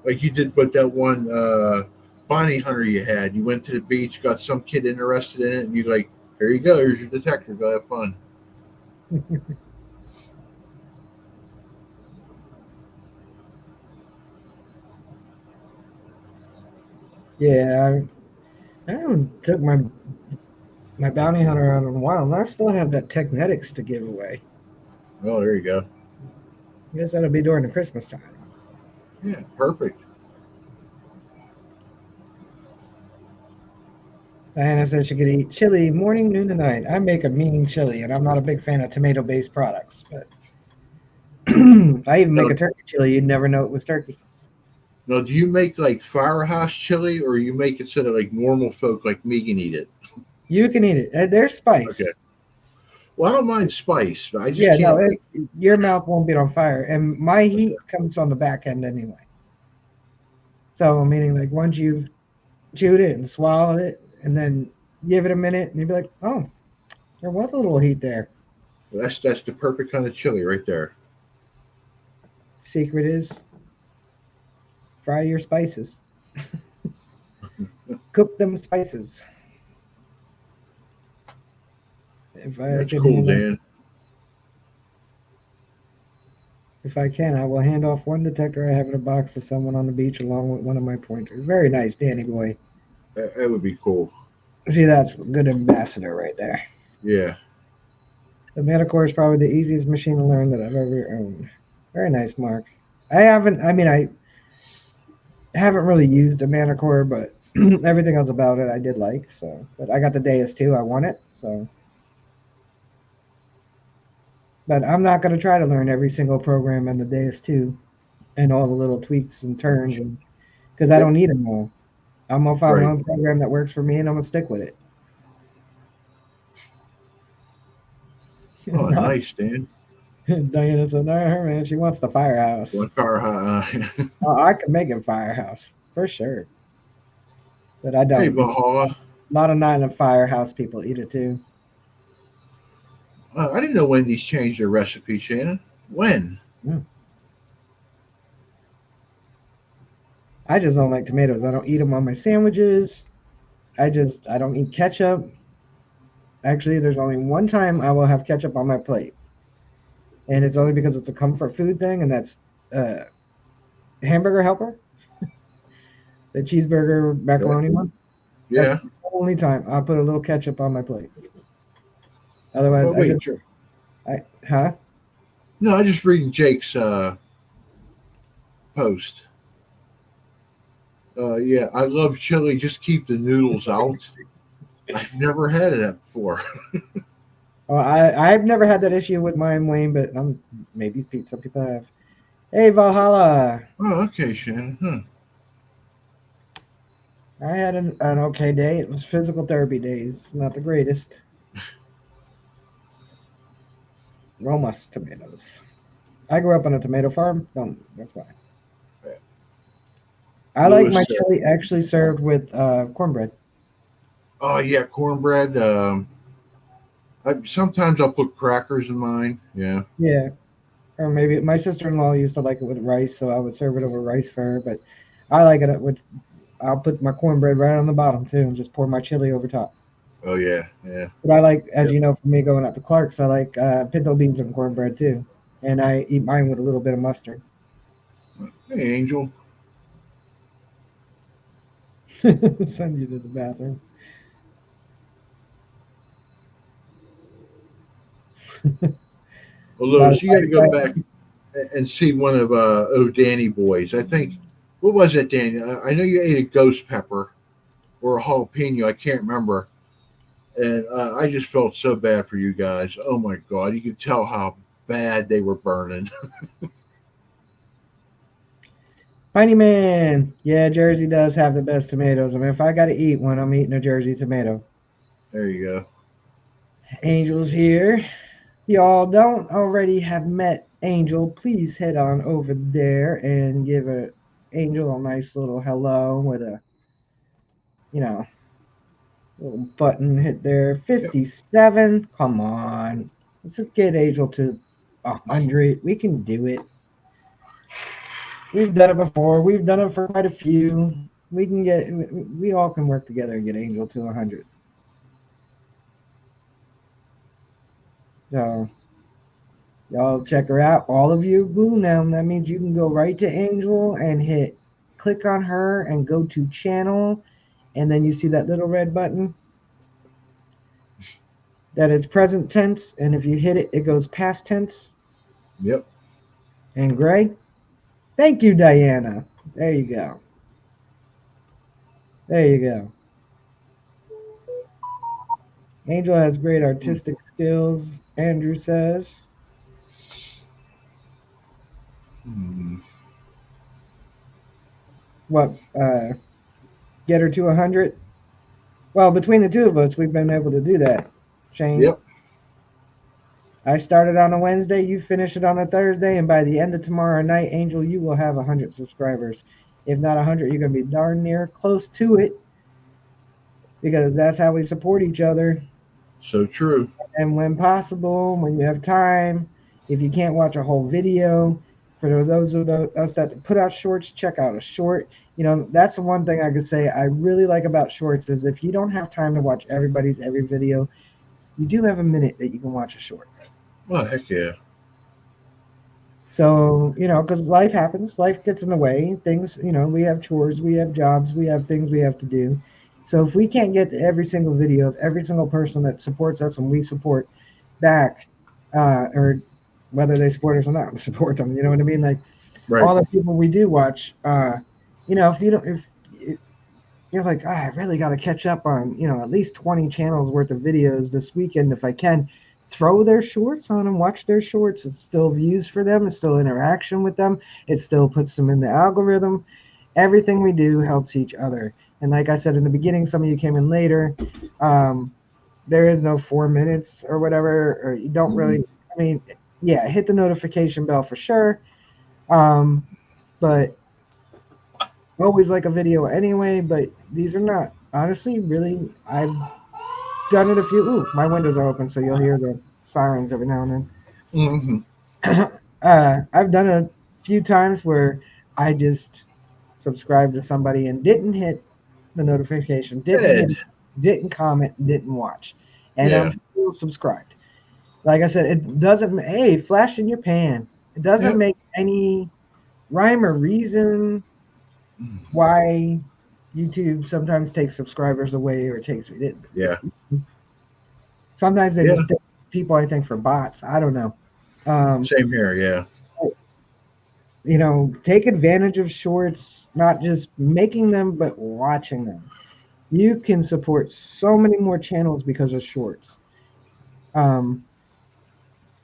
like you did with that one bounty hunter you had? You went to the beach, got some kid interested in it, and you like, here you go. Here's your detector. Go have fun. Yeah, I haven't took my bounty hunter out in a while, and I still have that Technetics to give away. Oh, there you go. Guess that'll be during the Christmas time. Yeah, perfect. Diana said she could eat chili morning, noon, and night. I make a mean chili, and I'm not a big fan of tomato-based products. But if I even make Now, a turkey chili, you'd never know it was turkey. now, do you make like firehouse chili, or you make it so that like normal folk like me can eat it? You can eat it. There's Okay. spice. Well, I don't mind spice. I just Yeah, can't no, like. your mouth won't be on fire, and my Okay. heat comes on the back end anyway. So meaning like once you've chewed it and swallowed it, and then give it a minute, and you'd be like, oh, there was a little heat there. That's the perfect kind of chili right there. Secret is fry your spices, cook them spices. If I That's can cool, handle, Dan. if I can, I will hand off one detector I have in a box to someone on the beach along with one of my pointers. Very nice, Danny boy. That would be cool. See, that's a good ambassador right there. Yeah. The Metacore is probably the easiest machine to learn that I've ever owned. Very nice, Mark. I haven't. I mean, I haven't really used a Manicore, but everything else about it I did like. So, but I got the Deus too. I want it. So, but I'm not going to try to learn every single program in the Deus 2 and all the little tweaks and turns, and because I Yep. don't need them all. I'm gonna find Right. one program that works for me, and I'm gonna stick with it. Oh, Not nice, Dan. Diana said, "No, her man, she wants the firehouse. One car. I can make it firehouse for sure, but I Hey, don't because Valhalla. a lot of nine and firehouse people eat it too. I didn't know Wendy's changed their recipe, Shannon. When? Mm. I just don't like tomatoes. I don't eat them on my sandwiches. I don't eat ketchup. Actually, there's only one time I will have ketchup on my plate, and it's only because it's a comfort food thing, and that's uh, hamburger helper, the cheeseburger Okay. macaroni one. That's Yeah. the only time I'll put a little ketchup on my plate. Otherwise, Well, I wait. just I huh? No, I just reading Jake's post. Yeah, I love chili. Just keep the noodles out. I've never had that before. Well, I've never had that issue with mine, Wayne, but maybe some people have. Hey Valhalla, Oh, okay, Shannon. Huh. I had an okay day. It was physical therapy days, not the greatest. Romas tomatoes. I grew up on a tomato farm. Don't that's why. I like my Lewis. chili actually served with cornbread. Oh yeah, cornbread. Sometimes I'll put crackers in mine. Yeah. Yeah, or maybe my sister-in-law used to like it with rice, so I would serve it over rice for her. But I like it with. I'll put my cornbread right on the bottom too, and just pour my chili over top. Oh yeah. Yeah. But I like, as Yep. you know, for me going out to Clark's, I like pinto beans and cornbread too, and I eat mine with a little bit of mustard. Hey, Angel. Send you to the bathroom. Well, About as Lewis, you got to go like back and see one of Danny boys. I think. What was it, Danny? I know you ate a ghost pepper or a jalapeno. I can't remember. And I just felt so bad for you guys. Oh my god, you could tell how bad they were burning. Piney Man. Yeah, Jersey does have the best tomatoes. I mean, if I got to eat one, I'm eating a Jersey tomato. There you go. Angel's here. Y'all don't already have met Angel, please head on over there and give Angel a nice little hello with a, you know, little button hit there. Yep. 57. Come on. Let's just get Angel to 100. We can do it. We've done it before. We've done it for quite a few. We all can work together and get Angel to 100. So, y'all check her out. All of you glue now. That means you can go right to Angel and click on her and go to channel. And then you see that little red button that is present tense. And if you hit it, it goes past tense. Yep. And Gray, thank you, Diana. There you go. There you go. Angel has great artistic skills, Andrew says. Mm. What, get her to 100? Well, between the two of us, we've been able to do that, Shane. Yep. I started on a Wednesday, you finish it on a Thursday, and by the end of tomorrow night, Angel, you will have 100 subscribers. If not 100, you're going to be darn near close to it because that's how we support each other. So true. And when possible, when you have time, if you can't watch a whole video, for those of us that put out shorts, check out a short. You know, that's the one thing I could say I really like about shorts is if you don't have time to watch everybody's every video, you do have a minute that you can watch a short. Oh, heck yeah. So, you know, because life happens, life gets in the way. Things, you know, we have chores, we have jobs, we have things we have to do. So if we can't get to every single video of every single person that supports us and we support back, or whether they support us or not, support them, you know what I mean? Like Right. all the people we do watch, you know, if you don't, if you're like, I really got to catch up on, you know, at least 20 channels worth of videos this weekend if I can. Throw their shorts on and watch their shorts. It's still views for them. It's still interaction with them. It still puts them in the algorithm. Everything we do helps each other. And like I said in the beginning, some of you came in later. Um, there is no 4 minutes or whatever, or you don't Hmm. really. I mean, yeah, hit the notification bell for sure. Um, but always like a video anyway. But these are not honestly really. I've done it a few. Ooh, my windows are open, so you'll hear the sirens every now and Hmm. then. I've done it a few times where I just subscribed to somebody and didn't hit the notification, Ed. didn't comment, didn't watch, and I'm Yeah. still subscribed. Like I said, it doesn't. Hey, flash in your pan. It doesn't Yep. make any rhyme or reason why YouTube sometimes takes subscribers away or takes it. Yeah. Sometimes they Yeah. mistake people, I think, for bots. I don't know. Um, Same here. Yeah. you know, take advantage of shorts, not just making them, but watching them. You can support so many more channels because of shorts. Um,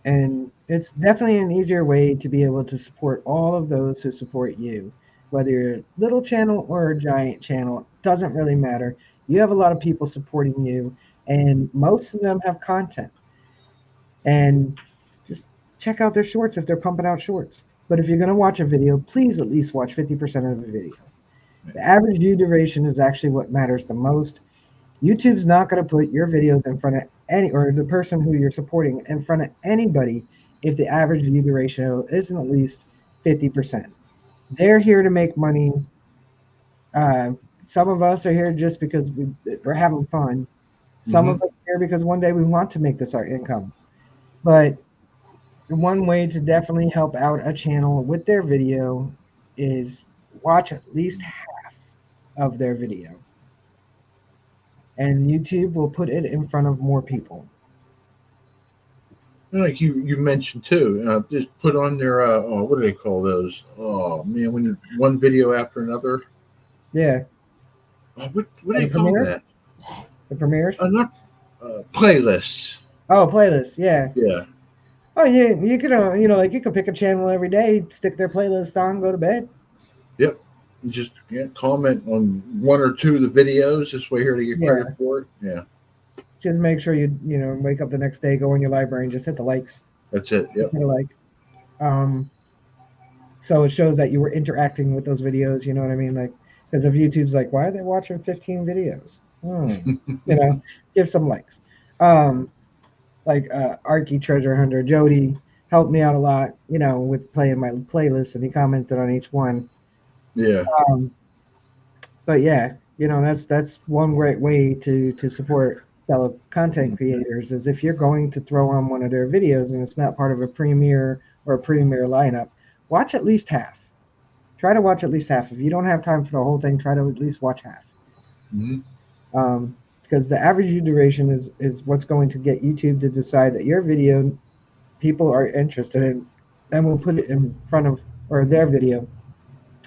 and it's definitely an easier way to be able to support all of those who support you. Whether you're a little channel or a giant channel, doesn't really matter. You have a lot of people supporting you, and most of them have content. And just check out their shorts if they're pumping out shorts. But if you're going to watch a video, please at least watch 50% of the video. The average view duration is actually what matters the most. YouTube's not going to put your videos in front of any, or the person who you're supporting in front of anybody if the average view duration isn't at least 50%. They're here to make money. Uh, some of us are here just because we're having fun. Some Hmm. of us are here because one day we want to make this our income. But one way to definitely help out a channel with their video is watch at least half of their video, and YouTube will put it in front of more people. Like you mentioned too, just put on their oh, what do they call those? Oh man, when one video after another. Yeah, What do and they the call premieres, that? the premieres. Not playlists. Oh, playlists. Yeah. Yeah. Oh, yeah. You could, you know, like you could pick a channel every day, stick their playlist on, go to bed. Yep. You just comment on one or two of the videos. This way here to get credit Yeah. for it. Yeah. Just make sure you know wake up the next day, go in your library, and just hit the likes. That's it. Just Yep. hit a like. Um, so it shows that you were interacting with those videos. You know what I mean? Like, because if YouTube's like, why are they watching 15 videos? You know, give some likes. Um, like Arky Treasure Hunter, Jody helped me out a lot. You know, with playing my playlist, and he commented on each one. Yeah. Um, but yeah, you know, that's one great way to support fellow content creators is if you're going to throw on one of their videos and it's not part of a premiere or a premiere lineup, watch at least half. Try to watch at least half. If you don't have time for the whole thing, try to at least watch half. Hmm. Because the average view duration is what's going to get YouTube to decide that your video people are interested in. and we'll put it in front of, or their video,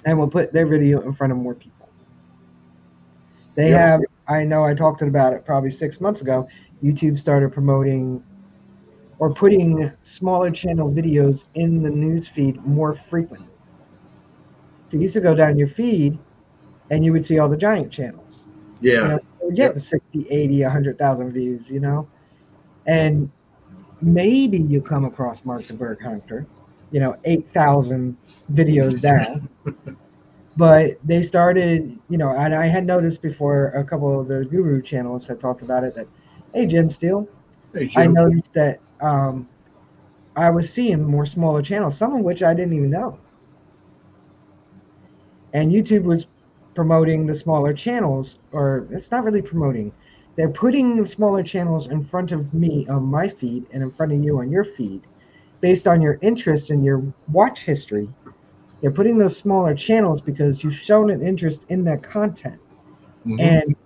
and we'll put their video in front of more people. They Yep. have, I know I talked about it probably 6 months ago. YouTube started promoting or putting smaller channel videos in the news feed more frequently. So you used to go down your feed and you would see all the giant channels. You Yeah. know, you would get Yep. the 60, 80, 100,000 views, and maybe you come across Mark the Berg Hunter, 8,000 videos down. But they started, and I had noticed before a couple of the guru channels had talked about it that, hey, Jim Steele, Hey, I Jim. noticed that I was seeing more smaller channels, some of which I didn't even know. And YouTube was promoting the smaller channels, or it's not really promoting. They're putting the smaller channels in front of me on my feed and in front of you on your feed based on your interest and your watch history. They're putting those smaller channels because you've shown an interest in that content. Hmm. And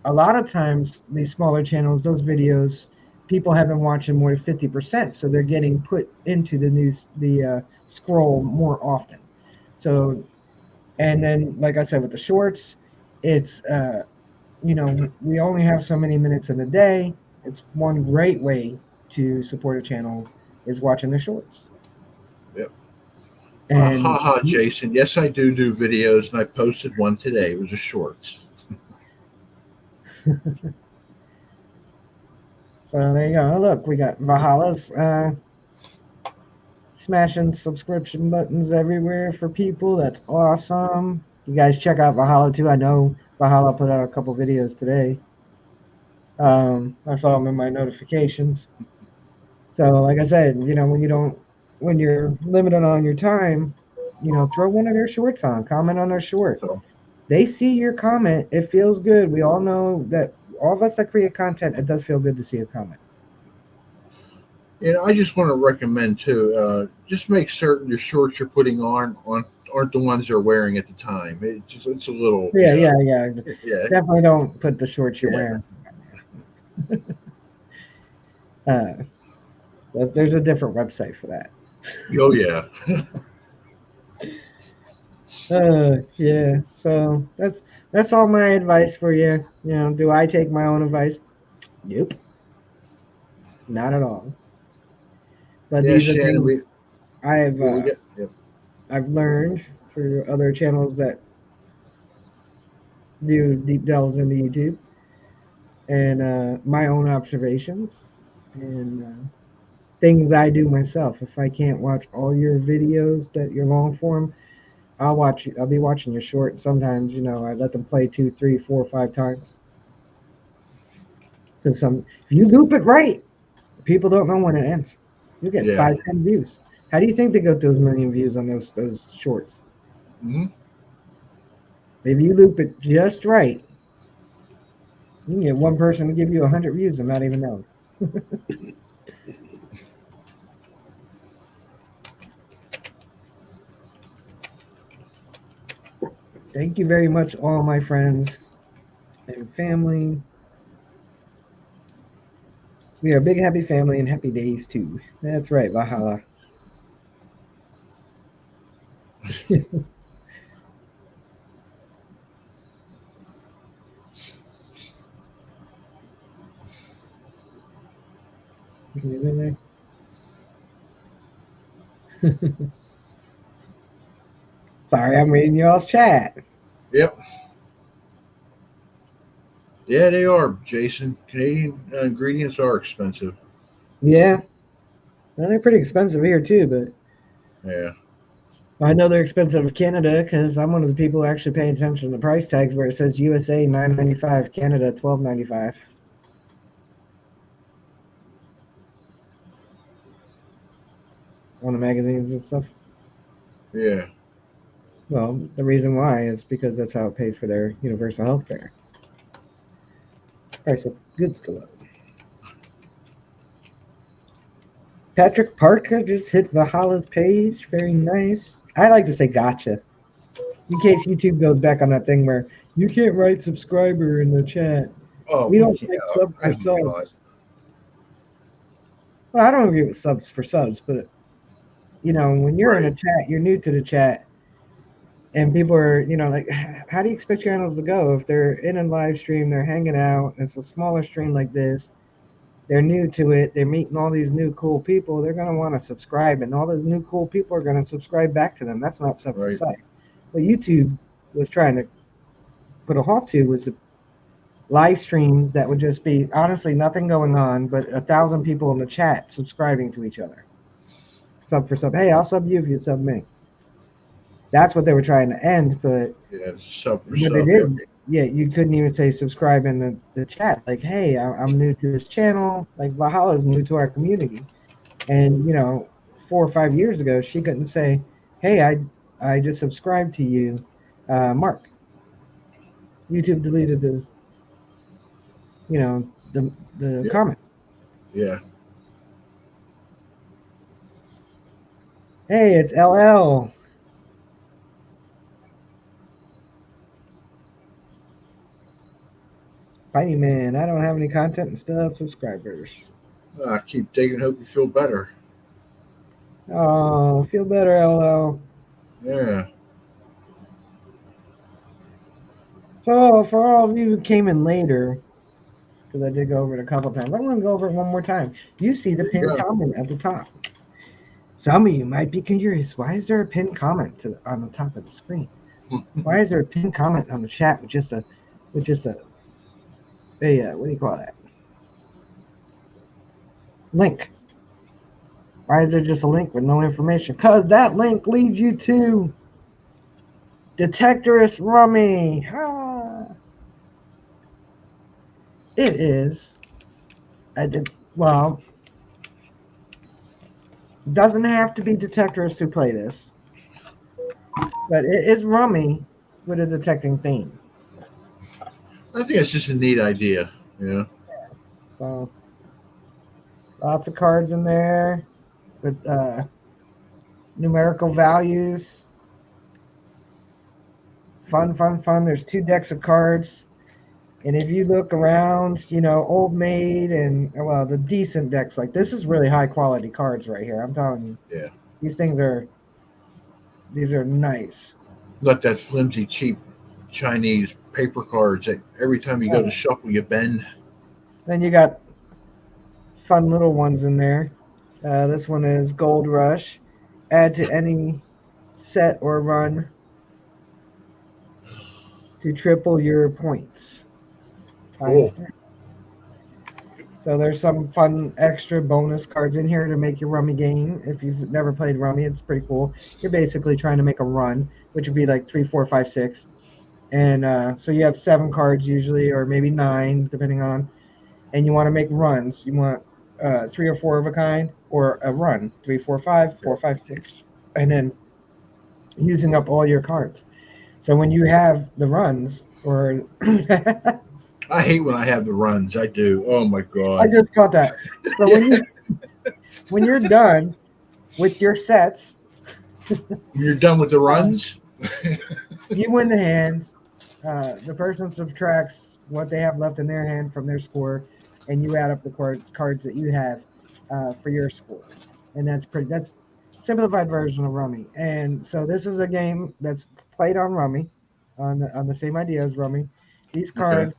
a lot of times, these smaller channels, those videos, people have been watching more than 50%. So they're getting put into the news, the scroll more often. So, and then, like I said, with the shorts, it's, we only have so many minutes in a day. It's one great way to support a channel is watching the shorts. Yep. And Haha, Jason. Yes, I do videos, and I posted one today. It was a shorts. so there you go. Look, we got Valhalla's smashing subscription buttons everywhere for people. That's awesome. You guys check out Valhalla too. I know Valhalla put out a couple videos today. I saw them in my notifications. So, like I said, when you're limited on your time, throw one of their shorts on, comment on their short. So, They see your comment. It feels good. We all know that all of us that create content, it does feel good to see a comment. and I just want to recommend too. Just make certain your shorts you're putting on aren't the ones they're wearing at the time. It's a little, Yeah, yeah, yeah. yeah, Definitely don't put the shorts you're yeah. wearing. Uh, there's a different website for that. Oh yeah. Yeah. So that's all my advice for you. Do I take my own advice? Nope, not at all. But Yeah, these are Shannon. things We I've well we uh, get. Yep. I've learned through other channels that do deep delves into YouTube and my own observations and things I do myself. If I can't watch all your videos that you're long form, I'll be watching your short. And sometimes I let them play 2, 3, 4, 5 times because if you loop it right, people don't know when it ends. You get Yeah. 5, 10 views. How do you think they got those million views on those shorts? Hmm. If you loop it just right, you can get one person to give you 100 views and not even know. Thank you very much, all my friends and family. We are a big happy family and happy days too. That's right, Valhalla. Sorry, I'm reading y'all's chat. Yep. Yeah, they are, Jason. Canadian ingredients are expensive. Yeah, well, they're pretty expensive here too, but Yeah. I know they're expensive in Canada because I'm one of the people who actually pay attention to the price tags where it says USA 9.95, Canada 12.95 on the magazines and stuff. Yeah. Well, the reason why is because that's how it pays for their universal health care. Price of goods go up. Patrick Parker just hit Valhalla's page. Very nice. I like to say gotcha. In case YouTube goes back on that thing where you can't write subscriber in the chat. Oh We don't yeah. like sub I for hope not. subs. Well, I don't agree with subs for subs, but when you're in a Right. chat, you're new to the chat, and people are, like, how do you expect your channels to go if they're in a live stream, they're hanging out, it's a smaller stream like this, they're new to it, they're meeting all these new cool people, they're going to want to subscribe, and all those new cool people are going to subscribe back to them. That's not stuff for Right. sight. What YouTube was trying to put a halt to was the live streams that would just be honestly nothing going on, but 1,000 people in the chat subscribing to each other, sub for sub. Hey, I'll sub you if you sub me. That's what they were trying to end, but Yeah. Sub for what they sub. Yep. did, yeah, you couldn't even say subscribe in the chat. Like, hey, I'm new to this channel. Like, Valhalla is new to our community, and 4 or 5 years ago, she couldn't say, hey, I just subscribed to you, Mark. YouTube deleted the Yep. comment. Yeah. Hey, it's LL. Fighting man, I don't have any content and still have subscribers. Keep digging. Hope you feel better. Oh, feel better, LL. Yeah. So, for all of you who came in later, because I did go over it a couple times, I'm going to go over it one more time. You see the There you pinned go. comment at the top. Some of you might be curious, why is there a pinned comment on the top of the screen? Why is there a pinned comment on the chat with just a what do you call that? Link. Why is there just a link with no information? Because that link leads you to detectorist rummy. Ah. It is. I did well. Doesn't have to be detectorists who play this, but it is rummy with a detecting theme. I think it's just a neat idea. Yeah. So lots of cards in there with numerical values. Fun, fun, fun. There's 2 decks of cards. And if you look around, old made and well, the decent decks, like this is really high quality cards right here. I'm telling you, Yeah. these things are these are nice. Not that flimsy, cheap Chinese paper cards that every time you go to Oh, shuffle you bend. then you got fun little ones in there. This one is Gold Rush. Add to any set or run to triple your points times Cool. 3. So there's some fun extra bonus cards in here to make your rummy game. If you've never played rummy, it's pretty cool. You're basically trying to make a run, which would be like 3, 4, 5, 6, and so you have 7 cards usually, or maybe 9, depending on. And you want to make runs. You want 3 or 4 of a kind, or a run 3, 4, 5, Yeah. 4, 5, 6, and then using up all your cards. So when you have the runs, or I I hate when I have the runs. I do. Oh my god. just caught that. So Yeah. when you're done with your sets, When you're done with the uh, runs. you win the hand. The person subtracts what they have left in their hand from their score, and you add up the cards that you have for your score. And that's simplified version of Rummy. And so this is a game that's played on Rummy, on the same idea as Rummy. These Okay. cards,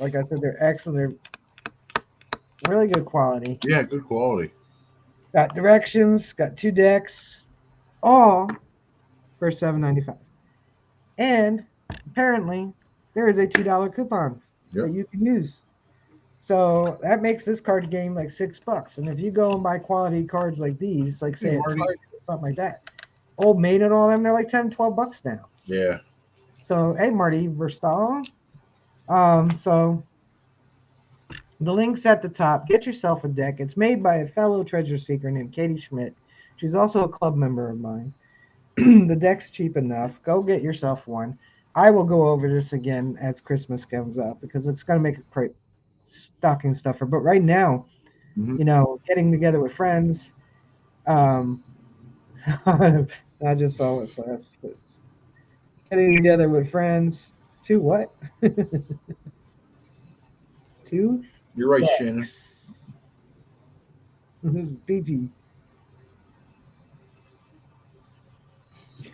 like I said, they're excellent. They're really good quality. Yeah, good quality. Got directions. Got 2 decks, all for $7.95. And apparently, there is a $2 coupon Yep. that you can use. So that makes this card game like $6. And if you go and buy quality cards like these, like Hey say at Marty. Target or something like that, Old Maid and all them, they're like 10, $12 now. Yeah. So hey, Marty Verstal. So the link's at the top. Get yourself a deck. It's made by a fellow treasure seeker named Katie Schmidt. She's also a club member of mine. The deck's cheap enough. Go get yourself one. I will go over this again as Christmas comes up because it's going to make a great stocking stuffer. But right now, Hmm. getting together with friends. Um, I just saw it flash. But getting together with friends. To what? Two You're right, Shannon. decks. This is PG.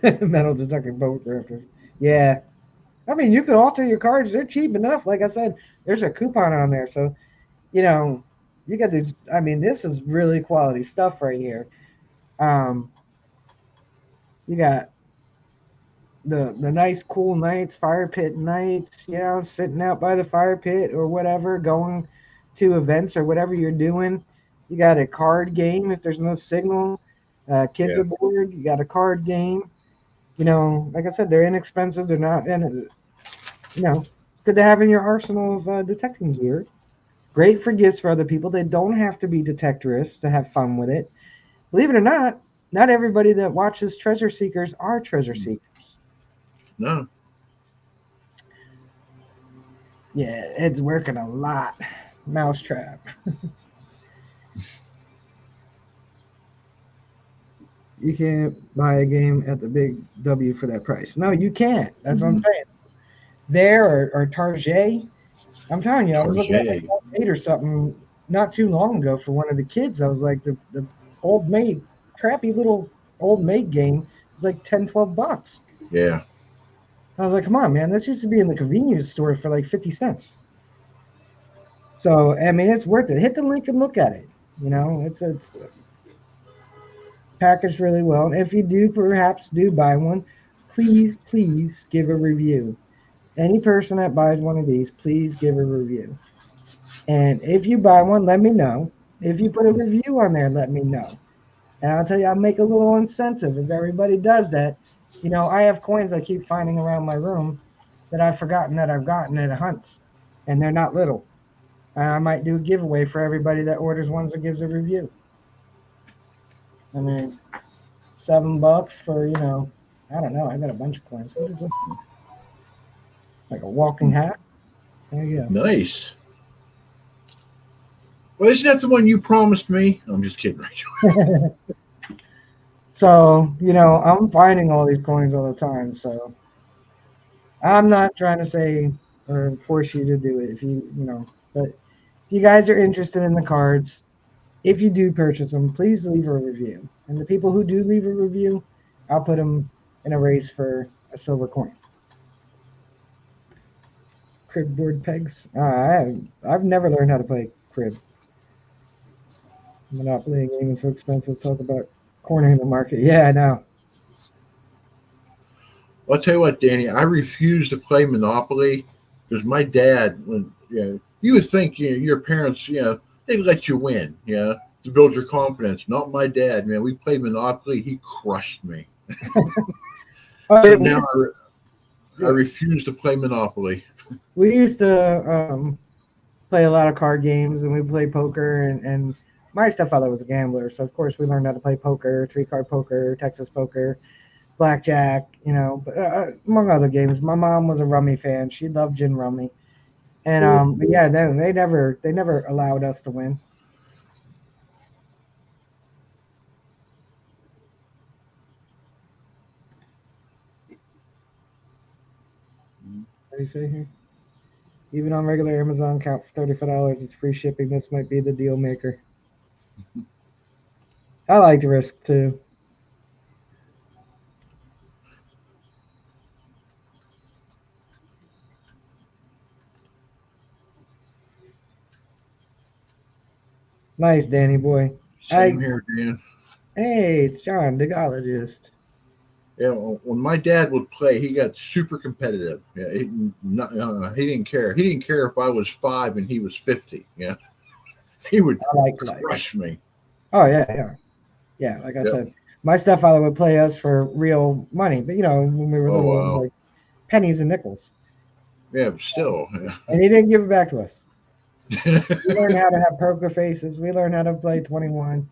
Metal detecting poker after. Yeah. I mean, you could alter your cards. They're cheap enough. Like I said, there's a coupon on there. So, you know, you got these. I mean, this is really quality stuff right here. Um, you got the nice cool nights, fire pit nights, sitting out by the fire pit or whatever, going to events or whatever you're doing. You got a card game if there's no signal. Kids Yeah, are bored. You got a card game. Like I said, they're inexpensive. They're not, and it's good to have in your arsenal of detecting gear. Great for gifts for other people. They don't have to be detectorists to have fun with it. Believe it or not everybody that watches Treasure Seekers are treasure seekers. no, Yeah, it's working a lot. Mousetrap. You can't buy a game at the big W for that price. No, you can't. That's what I'm mm-hmm. saying. There or Target. I'm telling you, I was looking at like Target. 8 or something not too long ago for one of the kids. I was like, the old maid, crappy little old maid game was like 10, $12. Yeah, I was like, come on, man, this used to be in the convenience store for like 50 cents. So, I mean, it's worth it. Hit the link and look at it. It's packaged really well. And if you do perhaps do buy one, please give a review. Any person that buys one of these, please give a review. And if you buy one, let me know. If you put a review on there, let me know. And I'll tell you, I'll make a little incentive if everybody does that. I have coins I keep finding around my room that I've forgotten that I've gotten at hunts, and they're not little. I might do a giveaway for everybody that orders ones that gives a review. I mean, $7 for I don't know. I got a bunch of coins. What is this one? Like a walking hat? There you nice. Well, isn't that the one you promised me? I'm just kidding, Rachel. go. So I'm finding all these coins all the time. So I'm not trying to say or force you to do it if but if you guys are interested in the cards, if you do purchase them, please leave a review. And the people who do leave a review, I'll put them in a race for a silver coin. Crib board pegs. I've never learned how to play crib. Monopoly and gaming is so expensive. Talk about cornering the market. Yeah, I know. I'll tell you what, Danny. I refuse to play Monopoly because my dad, when you would think your parents, they'd let you win, to build your confidence. Not my dad, man. We played Monopoly. He crushed me. Oh, So yeah, now I yeah. refuse to play Monopoly. We used to play a lot of card games, and we played poker. And my stepfather was a gambler, so of course we learned how to play poker, three card poker, Texas poker, blackjack. But, among other games. My mom was a rummy fan. She loved gin rummy. And but yeah, they never allowed us to win. What do you say here? Even on regular Amazon count for $35, it's free shipping. This might be the deal maker. I like the risk too. Nice, Danny boy. Same I here, Dan. Hey, it's John, the gologist. Yeah, when my dad would play, he got super competitive. Yeah, he didn't care. He didn't care if I was 5 and he was 50. Yeah, he would I like life. crush me. Oh yeah. Like I Yep. said, my stepfather would play us for real money, but when we were Oh little, it was wow. like pennies and nickels, Yeah, but still. and he didn't give it back to us. Yeah. We learned how to have poker faces. We learned how to play 21.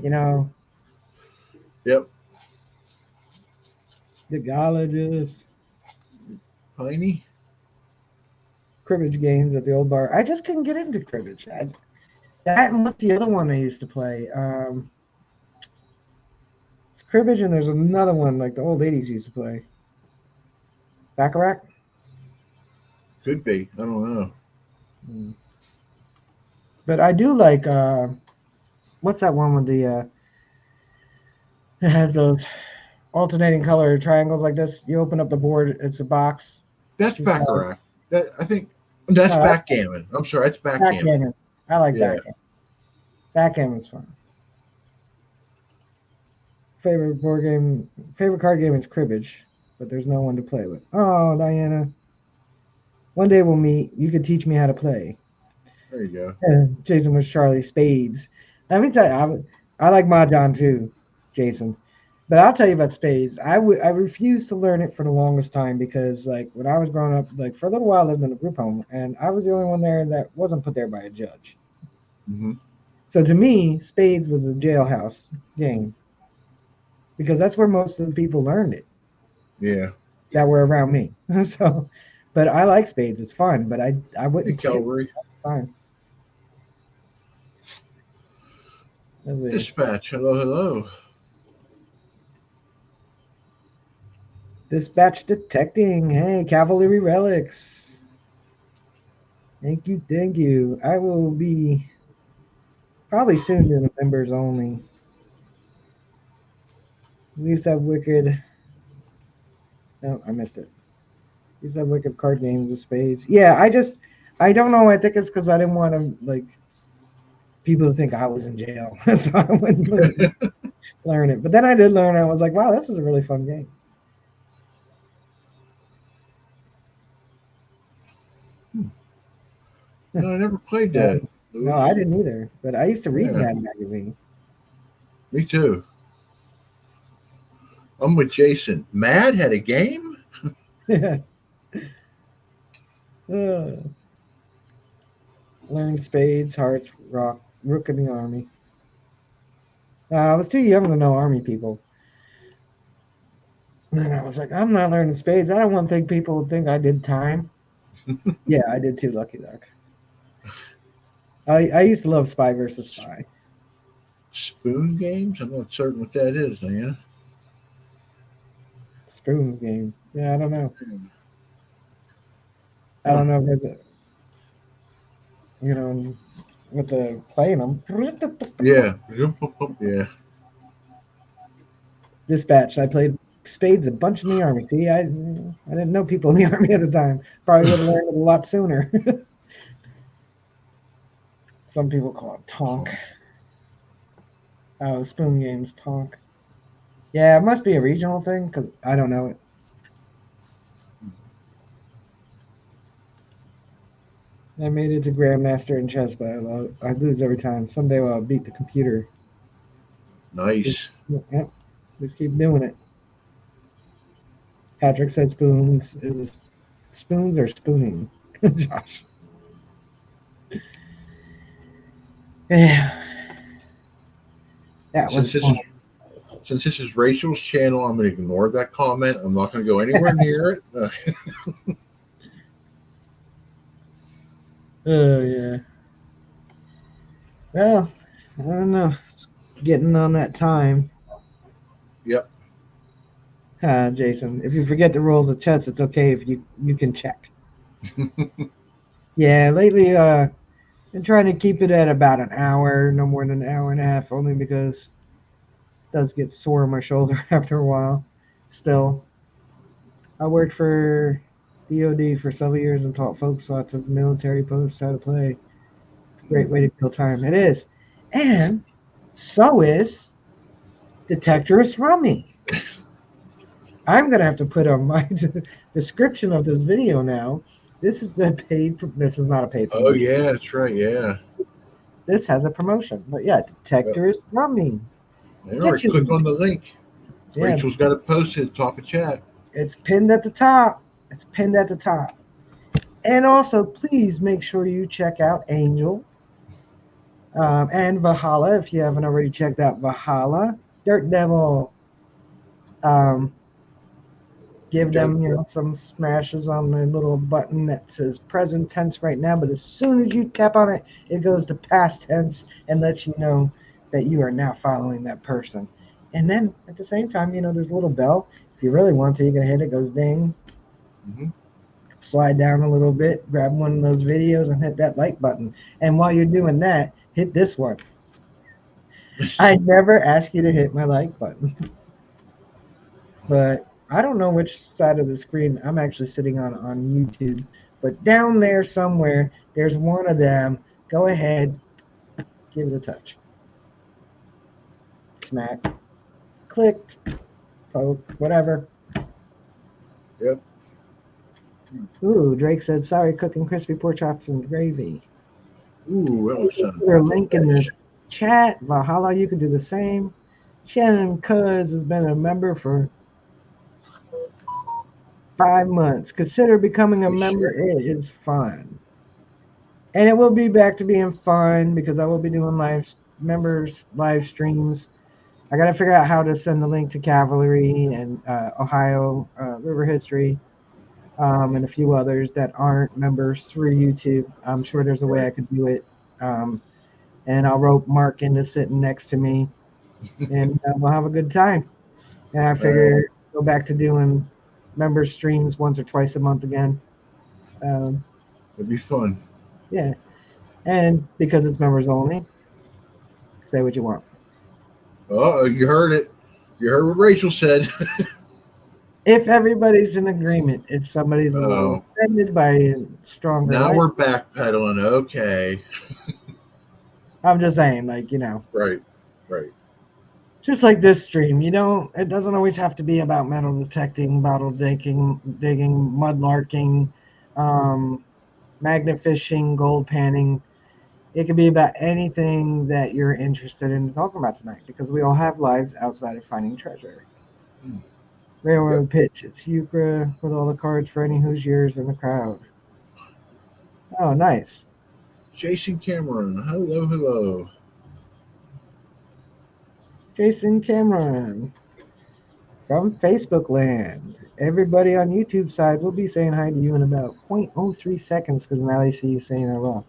You know, Yep. the gologist. Piney. Cribbage games at the old bar. I just couldn't get into cribbage. That and what's the other one they used to play? It's cribbage, and there's another one like the old ladies used to play. Baccarat. Could be. I don't know. Mm. But I do like what's that one with the that has those? alternating color triangles like this. You open up the board, it's a box. That's Two sides. baccarat. That I think that's No, that's backgammon. I'm sorry, that's backgammon. backgammon. I like Yeah. backgammon. Backgammon's fun. Favorite board game, favorite card game is cribbage, but there's no one to play with. Oh, Diana, one day we'll meet. You could teach me how to play. There you go. Jason was Charlie Spades. Let me tell you, I like Mahjong too, Jason. But I'll tell you about spades. I refused to learn it for the longest time because like when I was growing up, like for a little while I lived in a group home and I was the only one there that wasn't put there by a judge. Hmm. So to me, spades was a jailhouse game because that's where most of the people learned it Yeah. that were around me. So, but I like spades. It's fun, but I Hey, wouldn't play it Calvary. all the time. That's weird. Dispatch. Hello, hello. Dispatch detecting. Hey, cavalry relics. Thank you, thank you. I will be probably soon doing members only. We used to have wicked. No, I missed it. We used to have wicked card games of spades. Yeah, I don't know. I think it's because I didn't want to like people to think I was in jail, so I wouldn't learn it. But then I did learn. It. I was like, wow, this is a really fun game. No, I never played Uh, that. no, Louis. I didn't either. But I used to read Yeah, Mad Magazine. me too. I'm with Jason. Mad had a game? uh, learned spades, hearts, rock, rook in the army. I was too young to know army people. And I was like, I'm not learning spades. I don't want to think people would think I did time. Yeah, I did too, Lucky Duck. I used to love Spy versus Spy. Spoon games? I'm not certain what that is, Diana. Spoons game. Yeah, I don't know. I Huh. don't know if it's, with the playing them. Yeah. Yeah. Dispatch. I played spades a bunch in the army. See, I didn't know people in the army at the time. Probably would have learned it a lot sooner. Some people call it tonk. Oh, spoon games tonk. Yeah, it must be a regional thing because I don't know it. I made it to Grandmaster in chess, but I lose every time. Someday I'll beat the computer. Just, Nice. yep, just keep doing it. Patrick said spoons. Is it spoons or spooning? Josh. Yeah, that was Since this fun. is since this is Rachel's channel, I'm going to ignore that comment. I'm not going to go anywhere near it. Oh yeah. Well, I don't know. It's getting on that time. Yep. Jason. If you forget the rules of chess, it's okay if you can check. Yeah, lately been trying to keep it at about an hour, no more than an hour and a half, only because it does get sore in my shoulder after a while. Still, I worked for DoD for several years and taught folks lots of military posts how to play. It's a great way to kill time. It is, and so is detectorist rummy. I'm gonna have to put on my description of this video now. This is the paid. This is not a paid Oh promotion. yeah, that's right. Yeah. This has a promotion, but yeah, Yep. detectorist rummy. All Get right. Click you. on the link. Yeah, Rachel's got it posted at the top of chat. it's pinned at the top. It's pinned at the top. And also, please make sure you check out Angel and Valhalla if you haven't already checked out Valhalla. Dirt Devil. Um, give Dirt. them some smashes on the little button that says present tense right now, but as soon as you tap on it, it goes to past tense and lets you know that you are now following that person. And then at the same time, there's a little bell. If you really want to, you can hit it, goes ding. Hmm. Slide down a little bit, grab one of those videos and hit that like button. And while you're doing that, hit this one. I never ask you to hit my like button. But I don't know which side of the screen I'm actually sitting on YouTube. But down there somewhere, there's one of them. Go ahead, give it a touch. Smack, click, poke, whatever. Yep. Ooh, Drake said, sorry, cooking crispy pork chops and gravy. Ooh, that Hey, was put a link in the chat. Valhalla, you can do the same. Shannon Cuz has been a member for 5 months. Consider becoming a member. appreciate it. It is fun. And it will be back to being fun because I will be doing members live streams. I got to figure out how to send the link to Cavalry and Ohio River History and a few others that aren't members through YouTube. I'm sure there's a way Right. I could do it. Um, and I'll rope Mark into sitting next to me, and we'll have a good time. And I Uh, figure go back to doing member streams once or twice a month again. Um, it'd be fun. yeah, and because it's members only, say what you want. Oh, you heard it. You heard what Rachel said. If everybody's in agreement, if somebody's a little Oh, offended by stronger now language, we're backpedaling. Okay. I'm just saying, Right. Right. just like this stream, it doesn't always have to be about metal detecting, bottle digging, mudlarking, um, magnet fishing, gold panning. It could be about anything that you're interested in talking about tonight because we all have lives outside of finding treasure. Yep. Railroad pitch. It's Euchre with all the cards for any Hoosiers in the crowd. Oh, nice. Jason Cameron. Hello, hello. Jason Cameron from Facebook land. Everybody on YouTube side will be saying hi to you in about zero point zero 0.03 seconds because now they see you saying hello.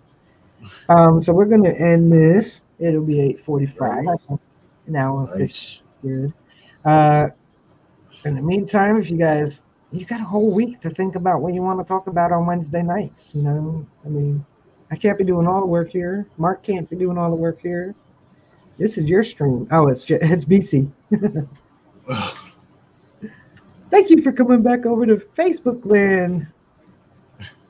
So we're going to end this. It'll be 8:45. Right. I think an hour 50 Nice. good. Uh, in the meantime, if you got a whole week to think about what you want to talk about on Wednesday nights. I mean, I can't be doing all the work here. Mark can't be doing all the work here. This is your stream. Oh, it's BC. Thank you for coming back over to Facebook land,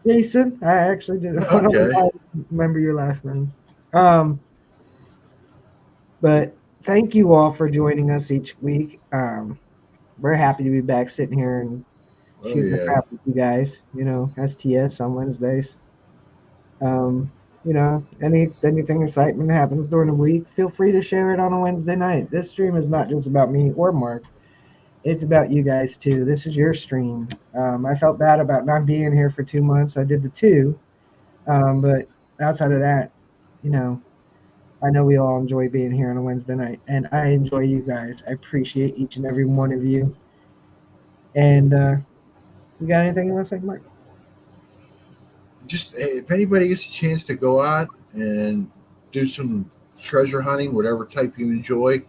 Jason. I actually did. I don't know Okay. why I remember your last name. Um, but thank you all for joining us each week. We're happy to be back sitting here and Oh shooting the yeah. crap with you guys. STS on Wednesdays. Um, anything excitement happens during the week, feel free to share it on a Wednesday night. This stream is not just about me or Mark. It's about you guys too. This is your stream. I felt bad about not being here for 2 months. I did the two, but outside of that, you know, I know we all enjoy being here on a Wednesday night, and I enjoy you guys. I appreciate each and every one of you. And you got anything you want to say, Mark? Just if anybody gets a chance to go out and do some treasure hunting, whatever type you enjoy,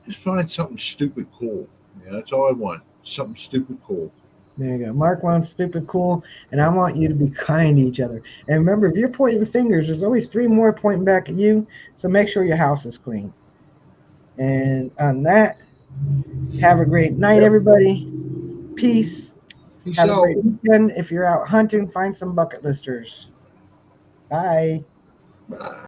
just find something stupid cool. Yeah, that's all I want. Something stupid cool. There you go. Mark wants stupid cool, and I want you to be kind to each other. And remember, if you're pointing fingers, there's always three more pointing back at you. So make sure your house is clean. And on that, have a great night, Yep. everybody. Peace. Peace Have a out. great weekend. If you're out hunting, find some bucket listers. Bye. Bye.